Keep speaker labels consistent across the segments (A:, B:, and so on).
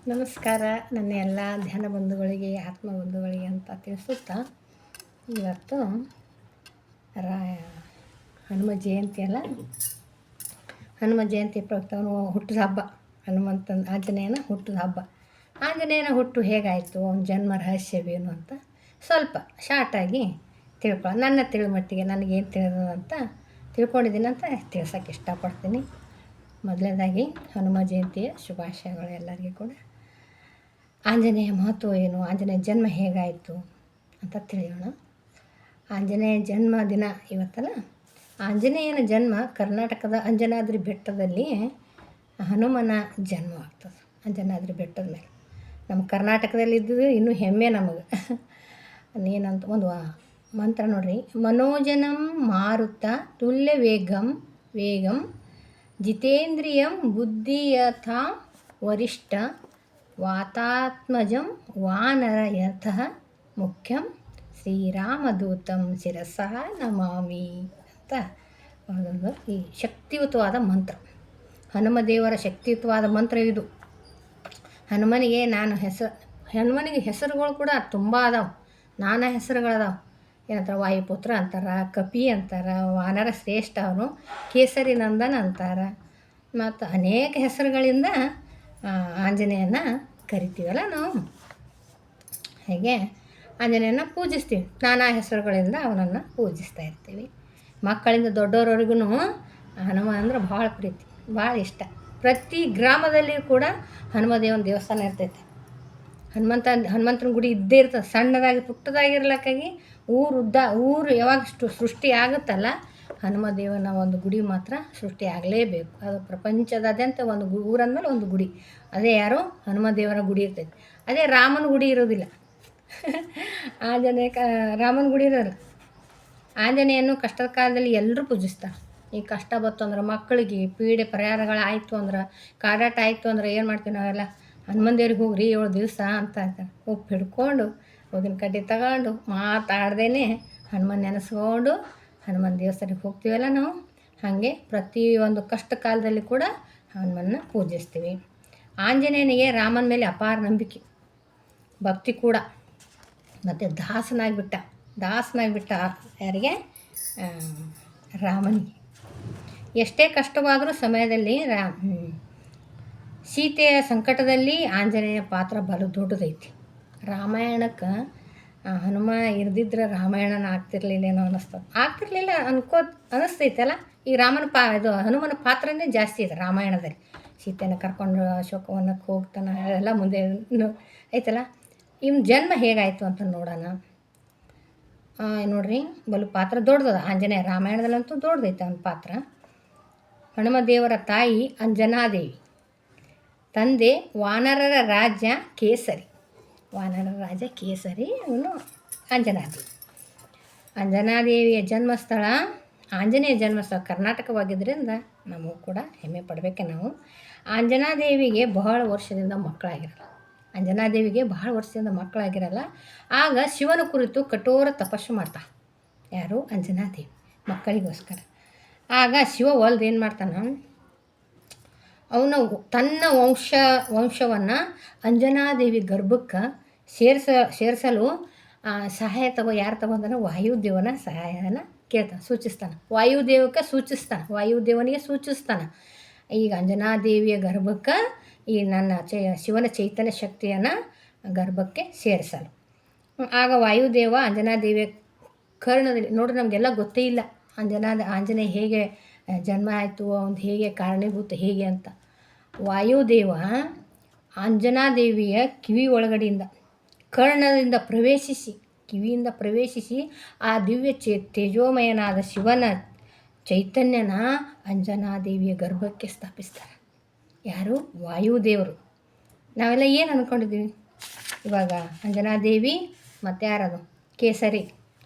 A: ನಮಸ್ಕಾರ. ನನ್ನ ಎಲ್ಲ ಧ್ಯಾನ ಬಂಧುಗಳಿಗೆ, ಆತ್ಮ ಬಂಧುಗಳಿಗೆ ಅಂತ ತಿಳಿಸುತ್ತಾ, ಇವತ್ತು ರಾ ಹನುಮ ಜಯಂತಿ ಅಲ್ಲ, ಹನುಮ ಜಯಂತಿ ಪ್ರಯುಕ್ತ ಹುಟ್ಟಿದ ಹಬ್ಬ. ಆಂಜನೇಯನ ಹುಟ್ಟಿದ ಹಬ್ಬ. ಆಂಜನೇಯನ ಹುಟ್ಟು ಹೇಗಾಯಿತು, ಅವನ ಜನ್ಮ ರಹಸ್ಯವೇನು ಅಂತ ಸ್ವಲ್ಪ ಶಾರ್ಟಾಗಿ ನನ್ನ ತಿಳಿಮಟ್ಟಿಗೆ ನನಗೇನು ತಿಳಿದು ಅಂತ ತಿಳ್ಕೊಂಡಿದ್ದೀನಿ ಅಂತ ತಿಳ್ಸೋಕ್ಕೆ ಇಷ್ಟಪಡ್ತೀನಿ. ಮೊದಲನೇದಾಗಿ ಹನುಮ ಜಯಂತಿಯ ಶುಭಾಶಯಗಳು ಎಲ್ಲರಿಗೂ ಕೂಡ. ಆಂಜನೇಯ ಮಹತ್ವ ಏನು, ಆಂಜನೇಯ ಜನ್ಮ ಹೇಗಾಯಿತು ಅಂತ ತಿಳಿಯೋಣ. ಆಂಜನೇಯ ಜನ್ಮ ದಿನ ಇವತ್ತಲ್ಲ. ಆಂಜನೇಯನ ಜನ್ಮ ಕರ್ನಾಟಕದ ಅಂಜನಾದ್ರಿ ಬೆಟ್ಟದಲ್ಲಿ ಹನುಮನ ಜನ್ಮವಾಗ್ತದೆ. ಅಂಜನಾದ್ರಿ ಬೆಟ್ಟದ ಮೇಲೆ ನಮ್ಮ ಕರ್ನಾಟಕದಲ್ಲಿ ಇದ್ದು ಇನ್ನೂ ಹೆಮ್ಮೆ ನಮಗೆ. ಏನಂತ ಒಂದು ಮಂತ್ರ ನೋಡ್ರಿ. ಮನೋಜನಂ ಮಾರುತ ತುಲ್ಯ ವೇಗಂ ಜಿತೇಂದ್ರಿಯಂ ಬುದ್ಧಿಯಥಾ ವರಿಷ್ಠ ವಾತಾತ್ಮಜಂ ವಾನರ ಯಥಃ ಮುಖ್ಯಂ ಶ್ರೀರಾಮದೂತಂ ಶಿರಸಾ ನಮಾಮಿ ಅಂತ ಒಂದು ಈ ಶಕ್ತಿಯುತವಾದ ಮಂತ್ರ. ಹನುಮದೇವರ ಶಕ್ತಿಯುತವಾದ ಮಂತ್ರ ಇದು. ಹನುಮನಿಗೆ ಹೆಸರುಗಳು ಕೂಡ ತುಂಬ ಅದಾವೆ. ನಾನಾ ಹೆಸರುಗಳದಾವೆ. ಏನಂತಾರೆ, ವಾಯುಪುತ್ರ ಅಂತಾರೆ, ಕಪಿ ಅಂತಾರೆ, ವಾನರ ಶ್ರೇಷ್ಠ ಅವನು, ಕೇಸರಿ ನಂದನ್ ಅಂತಾರೆ. ಮತ್ತು ಅನೇಕ ಹೆಸರುಗಳಿಂದ ಆಂಜನೇಯನ ಕರಿತೀವಲ್ಲ ನಾವು. ಹಾಗೆ ಆಂಜನೇಯನ ಪೂಜಿಸ್ತೀವಿ. ನಾನಾ ಹೆಸರುಗಳಿಂದ ಅವನನ್ನು ಪೂಜಿಸ್ತಾ ಇರ್ತೀವಿ. ಮಕ್ಕಳಿಂದ ದೊಡ್ಡವರವರೆಗೂ ಹನುಮ ಅಂದ್ರೆ ಭಾಳ ಪ್ರೀತಿ, ಭಾಳ ಇಷ್ಟ. ಪ್ರತಿ ಗ್ರಾಮದಲ್ಲಿ ಕೂಡ ಹನುಮದೇವನ ದೇವಸ್ಥಾನ ಇರ್ತೈತೆ. ಹನುಮಂತನ ಗುಡಿ ಇದ್ದೇ ಇರ್ತದೆ. ಸಣ್ಣದಾಗಿ ಪುಟ್ಟದಾಗಿರ್ಲಕ್ಕಾಗಿ ಊರು ಯಾವಾಗ ಸೃಷ್ಟಿ ಆಗುತ್ತಲ್ಲ, ಹನುಮದೇವನ ಒಂದು ಗುಡಿ ಮಾತ್ರ ಸೃಷ್ಟಿ ಆಗಲೇಬೇಕು. ಅದು ಪ್ರಪಂಚದಾದ್ಯಂತ ಒಂದು ಊರಂದಮೇಲೆ ಒಂದು ಗುಡಿ. ಅದೇ ಯಾರು ಹನುಮದೇವರ ಗುಡಿ ಇರ್ತೈತಿ. ಅದೇ ರಾಮನ ಗುಡಿ ಇರೋದಿಲ್ಲ. ರಾಮನ ಗುಡಿ ಇರೋಲ್ಲ. ಆಂಜನೇಯನ್ನು ಕಷ್ಟದ ಕಾಲದಲ್ಲಿ ಎಲ್ಲರೂ ಪೂಜಿಸ್ತಾರೆ. ಈ ಕಷ್ಟ ಬಂತು ಅಂದ್ರೆ, ಮಕ್ಕಳಿಗೆ ಪೀಡೆ ಪರಿಹಾರಗಳಾಯಿತು ಅಂದ್ರೆ, ಕಾಡಾಟ ಆಯಿತು ಅಂದ್ರೆ ಏನು ಮಾಡ್ತೀವಿ ನಾವೆಲ್ಲ, ಹನುಮನ ದೇವ್ರಿಗೆ ಹೋಗ್ರಿ 7 ದಿವಸ ಅಂತ ಅಂತಾರೆ. ಉಪ್ಪು ಹಿಡ್ಕೊಂಡು ಹೋಗಿನ ಕಡ್ಡಿ ತಗೊಂಡು ಮಾತಾಡ್ದೇ ಹನುಮನ್ ನೆನೆಸ್ಕೊಂಡು ಹನುಮನ ದೇವಸ್ಥಾನಕ್ಕೆ ಹೋಗ್ತೀವಲ್ಲ ನಾವು. ಹಾಗೆ ಪ್ರತಿಯೊಂದು ಕಷ್ಟ ಕಾಲದಲ್ಲಿ ಕೂಡ ಹನುಮನ್ನ ಪೂಜಿಸ್ತೀವಿ. ಆಂಜನೇಯನಿಗೆ ರಾಮನ ಮೇಲೆ ಅಪಾರ ನಂಬಿಕೆ, ಭಕ್ತಿ ಕೂಡ. ಮತ್ತು ದಾಸನಾಗಿಬಿಟ್ಟ ಯಾರಿಗೆ, ರಾಮನಿಗೆ. ಎಷ್ಟೇ ಕಷ್ಟವಾದರೂ ಸಮಯದಲ್ಲಿ ಸೀತೆಯ ಸಂಕಟದಲ್ಲಿ ಆಂಜನೇಯ ಪಾತ್ರ ಬಲು ದೊಡ್ಡದೈತಿ. ರಾಮಾಯಣಕ್ಕೆ ಹನುಮ ಇರ್ದಿದ್ರೆ ರಾಮಾಯಣನ ಆಗ್ತಿರ್ಲಿಲ್ಲೇನೋ ಆಗ್ತಿರ್ಲಿಲ್ಲ ಅನ್ನಿಸ್ತೈತಲ್ಲ. ಈ ಇದು ಹನುಮನ ಪಾತ್ರನೇ ಜಾಸ್ತಿ ಇದೆ ರಾಮಾಯಣದಲ್ಲಿ. ಸೀತೆಯನ್ನು ಕರ್ಕೊಂಡು ಅಶೋಕವನಕ್ಕೆ ಹೋಗ್ತಾನೆ, ಎಲ್ಲ ಮುಂದೆ ಐತಲ್ಲ. ಇವ್ನ ಜನ್ಮ ಹೇಗಾಯಿತು ಅಂತ ನೋಡೋಣ. ನೋಡ್ರಿ, ಬಲು ಪಾತ್ರ ದೊಡ್ಡದ ಆಂಜನೇಯ. ರಾಮಾಯಣದಲ್ಲಂತೂ ದೊಡ್ಡದೈತೆ ಅವನ ಪಾತ್ರ. ಹನುಮದೇವರ ತಾಯಿ ಅಂಜನಾದೇವಿ, ತಂದೆ ವಾನರರ ರಾಜ ಕೇಸರಿ. ಅವನು ಅಂಜನಾದೇವಿಯ ಜನ್ಮಸ್ಥಳ, ಆಂಜನೇಯ ಜನ್ಮಸ್ಥಳ ಕರ್ನಾಟಕವಾಗಿದ್ದರಿಂದ ನಮಗೂ ಕೂಡ ಹೆಮ್ಮೆ ಪಡಬೇಕೆ ನಾವು. ಅಂಜನಾದೇವಿಗೆ ಬಹಳ ವರ್ಷದಿಂದ ಮಕ್ಕಳಾಗಿರಲ್ಲ. ಆಗ ಶಿವನ ಕುರಿತು ಕಠೋರ ತಪಸ್ಸು ಮಾಡ್ತಾಳೆ. ಯಾರು, ಅಂಜನಾದೇವಿ, ಮಕ್ಕಳಿಗೋಸ್ಕರ. ಆಗ ಶಿವ ಏನು ಮಾಡ್ತಾನೆ, ಅವನ ತನ್ನ ವಂಶವನ್ನು ಅಂಜನಾದೇವಿ ಗರ್ಭಕ್ಕೆ ಸೇರಿಸಲು ಸಹಾಯ ಯಾರು ತಗೊಂತಾನೆ, ವಾಯುದೇವನ ಸಹಾಯನ ಕೇಳ್ತಾನೆ, ಸೂಚಿಸ್ತಾನೆ. ವಾಯುದೇವನಿಗೆ ಸೂಚಿಸ್ತಾನೆ. ಈಗ ಅಂಜನಾದೇವಿಯ ಗರ್ಭಕ್ಕೆ ಈ ನನ್ನ ಶಿವನ ಚೈತನ್ಯ ಶಕ್ತಿಯನ್ನು ಗರ್ಭಕ್ಕೆ ಸೇರಿಸಲು. ಆಗ ವಾಯುದೇವ ಅಂಜನಾದೇವಿಯ ಕರ್ಣದಲ್ಲಿ, ನೋಡ್ರಿ ನಮಗೆಲ್ಲ ಗೊತ್ತೇ ಇಲ್ಲ ಆಂಜನೇಯ ಹೇಗೆ ಜನ್ಮ ಆಯಿತು, ಅವನು ಹೇಗೆ ಕಾರಣೀಭೂತ ಹೇಗೆ ಅಂತ. ವಾಯುದೇವ ಅಂಜನಾದೇವಿಯ ಕಿವಿ ಒಳಗಡೆಯಿಂದ ಕರ್ಣದಿಂದ ಕಿವಿಯಿಂದ ಪ್ರವೇಶಿಸಿ ಆ ದಿವ್ಯ ತೇಜೋಮಯನಾದ ಶಿವನ ಚೈತನ್ಯನ ಅಂಜನಾದೇವಿಯ ಗರ್ಭಕ್ಕೆ ಸ್ಥಾಪಿಸ್ತಾರೆ. ಯಾರು, ವಾಯುದೇವರು. ನಾವೆಲ್ಲ ಏನು ಅಂದ್ಕೊಂಡಿದ್ದೀವಿ ಇವಾಗ, ಅಂಜನಾದೇವಿ ಮತ್ತು ಯಾರದು, ಕೇಸರಿ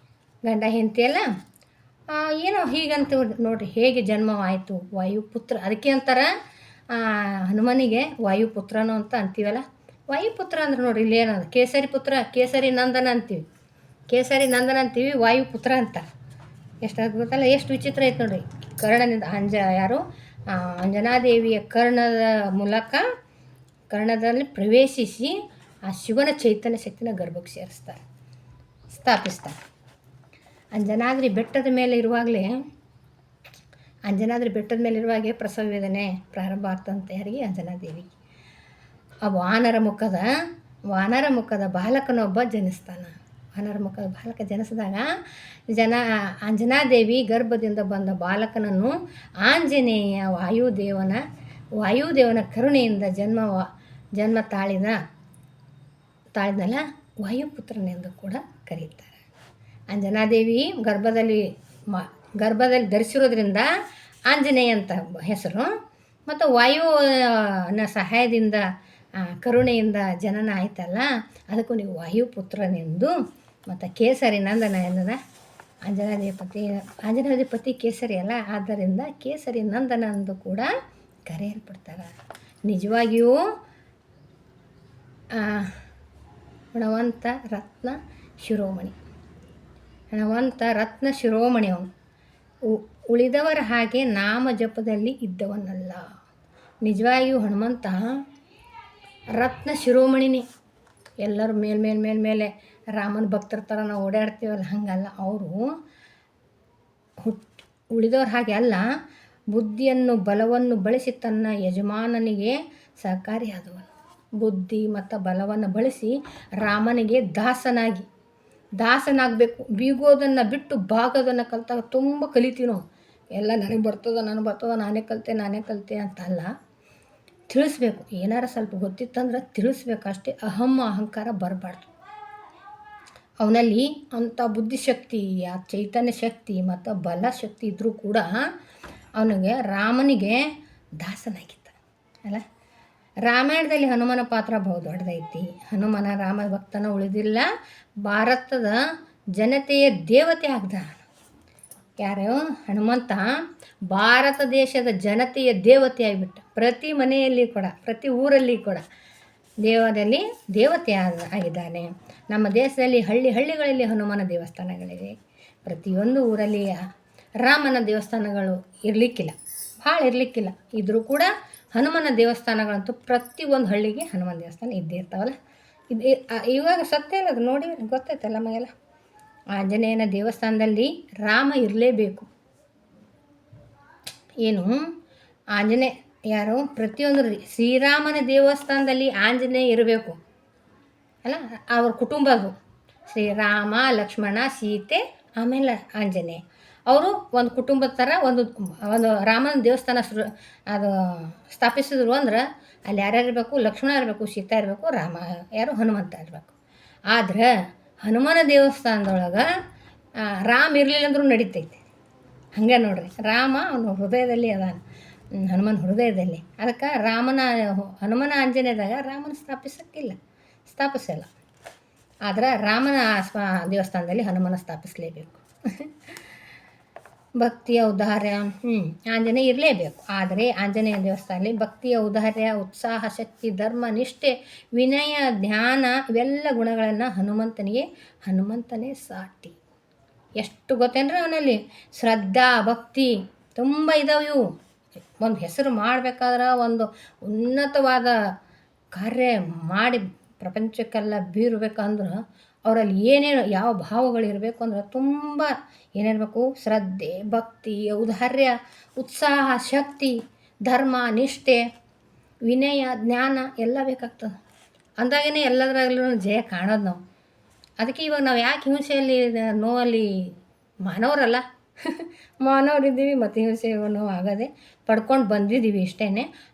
A: ಗಂಡ ಹೆಂಡತಿ ಅಲ್ಲ, ಏನೋ ಹೀಗಂತ ನೋಡ್ರಿ ಹೇಗೆ ಜನ್ಮವಾಯಿತು. ವಾಯುಪುತ್ರ, ಅದಕ್ಕೆ ಅಂತಾರೆ ಹನುಮನಿಗೆ ವಾಯುಪುತ್ರನು ಅಂತ ಅಂತೀವಲ್ಲ. ವಾಯುಪುತ್ರ ಅಂದ್ರೆ ನೋಡ್ರಿ ಇಲ್ಲಿ ಏನದು, ಕೇಸರಿ ನಂದನ ಅಂತೀವಿ, ವಾಯುಪುತ್ರ ಅಂತ. ಎಷ್ಟು ಅದ್ಭುತಲ್ಲ, ಎಷ್ಟು ವಿಚಿತ್ರ ಐತೆ ನೋಡ್ರಿ. ಕರ್ಣನಿಂದ ಅಂಜನಾದೇವಿಯ ಕರ್ಣದ ಮೂಲಕ ಕರ್ಣದಲ್ಲಿ ಪ್ರವೇಶಿಸಿ ಆ ಶಿವನ ಚೈತನ್ಯ ಶಕ್ತಿನ ಗರ್ಭಕ್ಕೆ ಸ್ಥಾಪಿಸ್ತಾರೆ. ಅಂಜನಾದ್ರಿ ಬೆಟ್ಟದ ಮೇಲೆ ಇರುವಾಗಲೇ ಪ್ರಸವ ವೇದನೆ ಪ್ರಾರಂಭ ಆಗ್ತಂತೆ. ಯಾರಿಗೆ? ಅಂಜನಾದೇವಿಗೆ. ಆ ವಾನರ ಮುಖದ ಬಾಲಕನೊಬ್ಬ ಜನಿಸ್ತಾನೆ. ವಾನರ ಮುಖದ ಬಾಲಕ ಜನಿಸಿದಾಗ ಅಂಜನಾದೇವಿ ಗರ್ಭದಿಂದ ಬಂದ ಬಾಲಕನನ್ನು ಆಂಜನೇಯ ವಾಯುದೇವನ ಕರುಣೆಯಿಂದ ಜನ್ಮ ತಾಳಿದನಲ್ಲ, ವಾಯುಪುತ್ರನೆಂದು ಕೂಡ ಕರೀತಾರೆ. ಅಂಜನಾದೇವಿ ಗರ್ಭದಲ್ಲಿ ಧರಿಸಿರೋದ್ರಿಂದ ಆಂಜನೇಯ ಅಂತ ಹೆಸರು. ಮತ್ತು ವಾಯುವಿನ ಸಹಾಯದಿಂದ ಕರುಣೆಯಿಂದ ಜನನ ಆಯ್ತಲ್ಲ, ಅದಕ್ಕೂ ನೀವು ವಾಯುಪುತ್ರನೆಂದು. ಮತ್ತು ಕೇಸರಿ ನಂದನ ಎಂದದ ಆಂಜನೇಯ ಪತಿ ಕೇಸರಿ ಅಲ್ಲ, ಆದ್ದರಿಂದ ಕೇಸರಿ ನಂದನ ಎಂದು ಕೂಡ ಕರೆಯಲ್ಪಡ್ತಾರೆ. ನಿಜವಾಗಿಯೂ ಹಣವಂತ ರತ್ನ ಶಿರೋಮಣಿ ಅವನು. ಉಳಿದವರ ಹಾಗೆ ನಾಮ ಜಪದಲ್ಲಿ ಇದ್ದವನಲ್ಲ. ನಿಜವಾಗಿಯೂ ಹನುಮಂತ ರತ್ನ ಶಿರೋಮಣಿನೇ. ಎಲ್ಲರೂ ಮೇಲೆ ರಾಮನ ಭಕ್ತರ ಥರ ನಾವು ಓಡಾಡ್ತೀವಲ್ಲ, ಹಾಗಲ್ಲ. ಅವರು ಉಳಿದವ್ರ ಹಾಗೆ ಅಲ್ಲ, ಬುದ್ಧಿಯನ್ನು ಬಲವನ್ನು ಬಳಸಿ ತನ್ನ ಯಜಮಾನನಿಗೆ ಸಹಕಾರಿಯಾದವನು. ಬುದ್ಧಿ ಮತ್ತು ಬಲವನ್ನು ಬಳಸಿ ರಾಮನಿಗೆ ದಾಸನಾಗಬೇಕು. ಬೀಗೋದನ್ನು ಬಿಟ್ಟು ಬಾಗೋದನ್ನು ಕಲಿತಾಗ ತುಂಬ ಕಲಿತೀವಿ ನಾವು. ಎಲ್ಲ ನನಗೆ ಬರ್ತದ ನಾನೇ ಕಲಿತೆ ಅಂತಲ್ಲ, ತಿಳಿಸ್ಬೇಕು. ಏನಾರ ಸ್ವಲ್ಪ ಗೊತ್ತಿತ್ತಂದ್ರೆ ತಿಳಿಸ್ಬೇಕು ಅಷ್ಟೇ. ಅಹಂಕಾರ ಬರಬಾರ್ದು. ಅವನಲ್ಲಿ ಅಂಥ ಬುದ್ಧಿಶಕ್ತಿ, ಆ ಚೈತನ್ಯ ಶಕ್ತಿ ಮತ್ತು ಬಲ ಶಕ್ತಿ ಇದ್ದರೂ ಕೂಡ ರಾಮನಿಗೆ ದಾಸನಾಗಿದ್ದ ಅಲ್ಲ. ರಾಮಾಯಣದಲ್ಲಿ ಹನುಮನ ಪಾತ್ರ ಬಹು ದೊಡ್ಡದೈತಿ. ರಾಮ ಭಕ್ತನ ಉಳಿದಿಲ್ಲ, ಭಾರತದ ಜನತೆಯ ದೇವತೆ ಆಗ್ದ. ಯಾರು? ಹನುಮಂತ ಭಾರತ ದೇಶದ ಜನತೆಯ ದೇವತೆ ಆಗಿಬಿಟ್ಟ. ಪ್ರತಿ ಮನೆಯಲ್ಲಿ ಕೂಡ, ಪ್ರತಿ ಊರಲ್ಲಿ ಕೂಡ ದೇವತೆ ಆಗಿದ್ದಾನೆ. ನಮ್ಮ ದೇಶದಲ್ಲಿ ಹಳ್ಳಿಗಳಲ್ಲಿ ಹನುಮನ ದೇವಸ್ಥಾನಗಳಿವೆ. ಪ್ರತಿಯೊಂದು ಊರಲ್ಲಿ ರಾಮನ ದೇವಸ್ಥಾನಗಳು ಭಾಳ ಇರಲಿಕ್ಕಿಲ್ಲ. ಇದ್ದರೂ ಕೂಡ ಹನುಮನ ದೇವಸ್ಥಾನಗಳಂತೂ ಪ್ರತಿಯೊಂದು ಹಳ್ಳಿಗೆ ಹನುಮನ ದೇವಸ್ಥಾನ ಇದ್ದೇ ಇರ್ತಾವಲ್ಲ. ಇವಾಗ ಸತ್ಯ ಇಲ್ಲ, ಅದು ನೋಡಿ ಗೊತ್ತೈತಲ್ಲ ನಮಗೆಲ್ಲ. ಆಂಜನೇಯನ ದೇವಸ್ಥಾನದಲ್ಲಿ ರಾಮ ಇರಲೇಬೇಕು. ಯಾರು? ಪ್ರತಿಯೊಂದು ಶ್ರೀರಾಮನ ದೇವಸ್ಥಾನದಲ್ಲಿ ಆಂಜನೇಯ ಇರಬೇಕು ಅಲ್ಲ. ಅವ್ರ ಕುಟುಂಬದು ಶ್ರೀರಾಮ, ಲಕ್ಷ್ಮಣ, ಸೀತೆ, ಆಮೇಲೆ ಆಂಜನೇಯ. ಅವರು ಒಂದು ಕುಟುಂಬದ ಥರ ಒಂದು ರಾಮನ ದೇವಸ್ಥಾನ ಸ್ಥಾಪಿಸಿದ್ರು ಅಂದ್ರೆ ಅಲ್ಲಿ ಯಾರ್ಯಾರು ಇರಬೇಕು? ಲಕ್ಷ್ಮಣ ಇರಬೇಕು, ಸೀತಾ ಇರಬೇಕು, ಹನುಮಂತ ಇರಬೇಕು. ಆದ್ರೆ ಹನುಮನ ದೇವಸ್ಥಾನದೊಳಗೆ ರಾಮ ಇರಲಿಲ್ಲ ಅಂದ್ರೂ ನಡೀತೈತೆ. ಹಂಗೆ ನೋಡ್ರಿ, ರಾಮ ಅವನ ಹೃದಯದಲ್ಲಿ ಅದಾನ, ಹನುಮನ ಹೃದಯದಲ್ಲಿ. ಅದಕ್ಕೆ ಹನುಮನ ಆಂಜನೇಯದಾಗ ರಾಮನ ಸ್ಥಾಪಿಸಲ್ಲ. ಆದ್ರೆ ರಾಮನ ದೇವಸ್ಥಾನದಲ್ಲಿ ಹನುಮನ ಸ್ಥಾಪಿಸಲೇಬೇಕು. ಭಕ್ತಿಯ ಔದಾರ್ಯ ಆಂಜನೇಯ ಇರಲೇಬೇಕು. ಆದರೆ ಆಂಜನೇಯ ದೇವಸ್ಥಾನದಲ್ಲಿ ಭಕ್ತಿಯ ಔದಾರ್ಯ, ಉತ್ಸಾಹ, ಶಕ್ತಿ, ಧರ್ಮ, ನಿಷ್ಠೆ, ವಿನಯ, ಧ್ಯಾನ ಇವೆಲ್ಲ ಗುಣಗಳನ್ನು ಹನುಮಂತನೇ ಸಾಟಿ. ಎಷ್ಟು ಗೊತ್ತೇನ್ರಿ ಅವನಲ್ಲಿ ಶ್ರದ್ಧಾ, ಭಕ್ತಿ ತುಂಬ ಇದಾವೆ. ಇವು ಒಂದು ಹೆಸರು ಮಾಡಬೇಕಾದ್ರೆ, ಒಂದು ಉನ್ನತವಾದ ಕಾರ್ಯ ಮಾಡಿ ಪ್ರಪಂಚಕ್ಕೆಲ್ಲ ಬೀರಬೇಕಂದ್ರೆ ಅವರಲ್ಲಿ ಯಾವ ಭಾವಗಳಿರಬೇಕು ಅಂದ್ರೆ ತುಂಬ ಏನಿರಬೇಕು? ಶ್ರದ್ಧೆ, ಭಕ್ತಿ, ಔದಾರ್ಯ, ಉತ್ಸಾಹ, ಶಕ್ತಿ, ಧರ್ಮ, ನಿಷ್ಠೆ, ವಿನಯ, ಜ್ಞಾನ ಎಲ್ಲ ಬೇಕಾಗ್ತದೆ. ಅಂದಾಗೇ ಎಲ್ಲದರಲ್ಲೂ ಜಯ ಕಾಣೋದು ನಾವು. ಅದಕ್ಕೆ ಇವಾಗ ನಾವು ಯಾಕೆ ಹಿಂಸೆಯಲ್ಲಿ ನೋವಲ್ಲಿ ಮಾನವರಲ್ಲ ಮಾನವರಿದ್ದೀವಿ, ಮತ್ತು ಹಿಂಸೆ ನೋವು ಆಗದೆ ಪಡ್ಕೊಂಡು ಬಂದಿದ್ದೀವಿ ಇಷ್ಟೇ.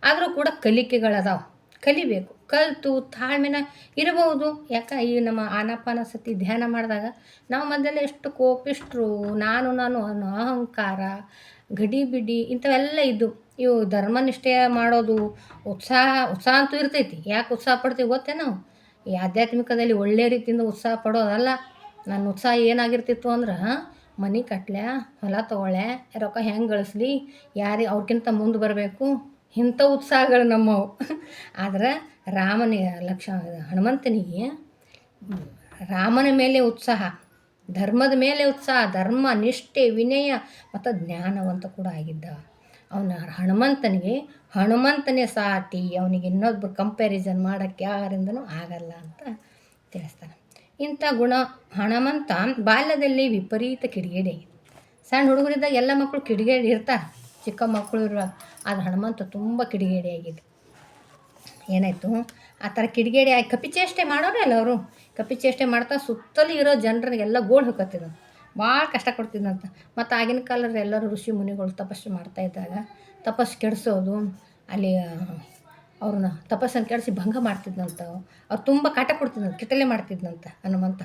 A: ಆದರೂ ಕೂಡ ಕಲಿಕೆಗಳದಾವೆ, ಕಲಿಬೇಕು. ಕಲಿತು ತಾಳ್ಮೆನ ಇರಬಹುದು. ಯಾಕೆ ಈ ನಮ್ಮ ಆನಾಪಾನಸತಿ ಧ್ಯಾನ ಮಾಡಿದಾಗ ನಾವು ಮೊದಲೇ ಎಷ್ಟು ಕೋಪಿಷ್ಟ್ರು, ನಾನು ಅನ್ನೋ ಅಹಂಕಾರ, ಗಡಿಬಿಡಿ ಇಂಥವೆಲ್ಲ ಇವು ಧರ್ಮನಿಷ್ಠೆ ಮಾಡೋದು, ಉತ್ಸಾಹ ಅಂತೂ ಇರ್ತೈತಿ. ಯಾಕೆ ಉತ್ಸಾಹ ಪಡ್ತೀವಿ ಗೊತ್ತೇ? ನಾವು ಈ ಆಧ್ಯಾತ್ಮಿಕದಲ್ಲಿ ಒಳ್ಳೆಯ ರೀತಿಯಿಂದ ಉತ್ಸಾಹ ಪಡೋದಲ್ಲ. ನನ್ನ ಉತ್ಸಾಹ ಏನಾಗಿರ್ತಿತ್ತು ಅಂದ್ರೆ, ಮನೆ ಕಟ್ಲೆ, ಹೊಲ ತೊಗೊಳ್ಳೆ, ರೊಕ್ಕ ಹೆಂಗೆ ಗಳಿಸ್ಲಿ, ಅವ್ರಿಗಿಂತ ಮುಂದೆ ಬರಬೇಕು, ಇಂಥ ಉತ್ಸಾಹಗಳು ನಮ್ಮವು. ಆದ್ರೆ ಹನುಮಂತನಿಗೆ ರಾಮನ ಮೇಲೆ ಉತ್ಸಾಹ, ಧರ್ಮದ ಮೇಲೆ ಉತ್ಸಾಹ, ಧರ್ಮ, ನಿಷ್ಠೆ, ವಿನಯ ಮತ್ತು ಜ್ಞಾನವಂತ ಕೂಡ ಆಗಿದ್ದ. ಅವನ ಹನುಮಂತನೇ ಸಾಟಿ, ಅವನಿಗೆ ಇನ್ನೊಬ್ಬರು ಕಂಪ್ಯಾರಿಸನ್ ಮಾಡೋಕ್ಕೆ ಯಾರಿಂದನೂ ಆಗಲ್ಲ ಅಂತ ತಿಳಿಸ್ತಾನೆ. ಇಂಥ ಗುಣ ಹನುಮಂತ ಬಾಲ್ಯದಲ್ಲಿ ವಿಪರೀತ ಕಿಡಿಗೇಡಿ. ಸಣ್ಣ ಹುಡುಗರಿದ್ದಾಗ ಎಲ್ಲ ಮಕ್ಕಳು ಕಿಡಿಗೇಡಿ ಇರ್ತಾರೆ, ಚಿಕ್ಕ ಮಕ್ಕಳು ಇರುವಾಗ. ಆದರೆ ಹನುಮಂತ ತುಂಬ ಕಿಡಿಗೇಡಿ ಆಗಿದೆ. ಏನಾಯಿತು, ಆ ಥರ ಕಿಡಿಗೇಡಿ ಆಗಿ ಕಪಿಚೇಷ್ಟೆ ಮಾಡೋರೇ ಅಲ್ಲ ಅವರು. ಕಪಿಚೇಷ್ಟೆ ಮಾಡ್ತಾ ಸುತ್ತಲೂ ಇರೋ ಜನರಿಗೆಲ್ಲ ಗೋಳು ಹೋಗತ್ತಿದ್ದ, ಭಾಳ ಕಷ್ಟ ಕೊಡ್ತಿದ್ದಂತ. ಮತ್ತು ಆಗಿನ ಕಾಲದಲ್ಲಿ ಎಲ್ಲರೂ ಋಷಿ ಮುನಿಗಳು ತಪಸ್ಸು ಮಾಡ್ತಾಯಿದ್ದಾಗ ತಪಸ್ಸು ಕೆಡಿಸೋದು, ಅಲ್ಲಿ ಅವ್ರನ್ನ ತಪಸ್ಸನ್ನು ಕೆಡಿಸಿ ಭಂಗ ಮಾಡ್ತಿದ್ದಂತ. ಅವ್ರು ತುಂಬ ಕಾಟ ಕೊಡ್ತಿದ್ದಂತ, ಕಿಟಲೆ ಮಾಡ್ತಿದ್ದಂತ ಹನುಮಂತ.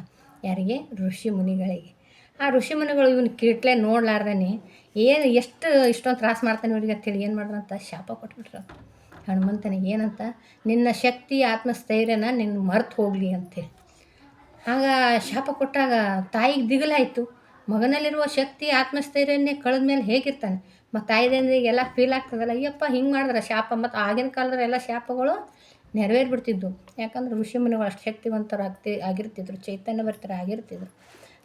A: ಯಾರಿಗೆ? ಋಷಿ ಮುನಿಗಳಿಗೆ. ಆ ಋಷಿ ಮುನಿಗಳು ಇವನು ಕಿಟ್ಲೆ ನೋಡ್ಲಾರ್ದೇ ಎಷ್ಟು ಇಷ್ಟೊಂದು ತ್ರಾಸು ಮಾಡ್ತಾನೆ ಇವರಿಗೆ ಅಂತೇಳಿ ಏನು ಮಾಡ್ರಂತ ಶಾಪ ಕೊಟ್ಬಿಟ್ರು ಹನುಮಂತನಿಗೆ. ಏನಂತ? ನಿನ್ನ ಶಕ್ತಿ ಆತ್ಮಸ್ಥೈರ್ಯನ ನಿನ್ನ ಮರ್ತು ಹೋಗಲಿ ಅಂತೇಳಿ. ಆಗ ಶಾಪ ಕೊಟ್ಟಾಗ ತಾಯಿಗೆ ದಿಗಲಾಯಿತು. ಮಗನಲ್ಲಿರುವ ಶಕ್ತಿ ಆತ್ಮಸ್ಥೈರ್ಯನ್ನೇ ಕಳೆದ ಮೇಲೆ ಹೇಗಿರ್ತಾನೆ? ಮತ್ತು ತಾಯಿದಂದ್ರಿಗೆಲ್ಲ ಫೀಲ್ ಆಗ್ತದಲ್ಲ, ಅಯ್ಯಪ್ಪ ಹಿಂಗೆ ಮಾಡಿದ್ರೆ ಶಾಪ. ಮತ್ತು ಆಗಿನ ಕಾಲದಲ್ಲಿ ಎಲ್ಲ ಶಾಪಗಳು ನೆರವೇರಿಬಿಡ್ತಿದ್ವು. ಯಾಕಂದ್ರೆ ಋಷಿಮುನಿಗಳು ಅಷ್ಟು ಶಕ್ತಿವಂತರು ಆಗಿರ್ತಿದ್ರು, ಚೈತನ್ಯ ಭರಿತರು ಆಗಿರ್ತಿದ್ರು.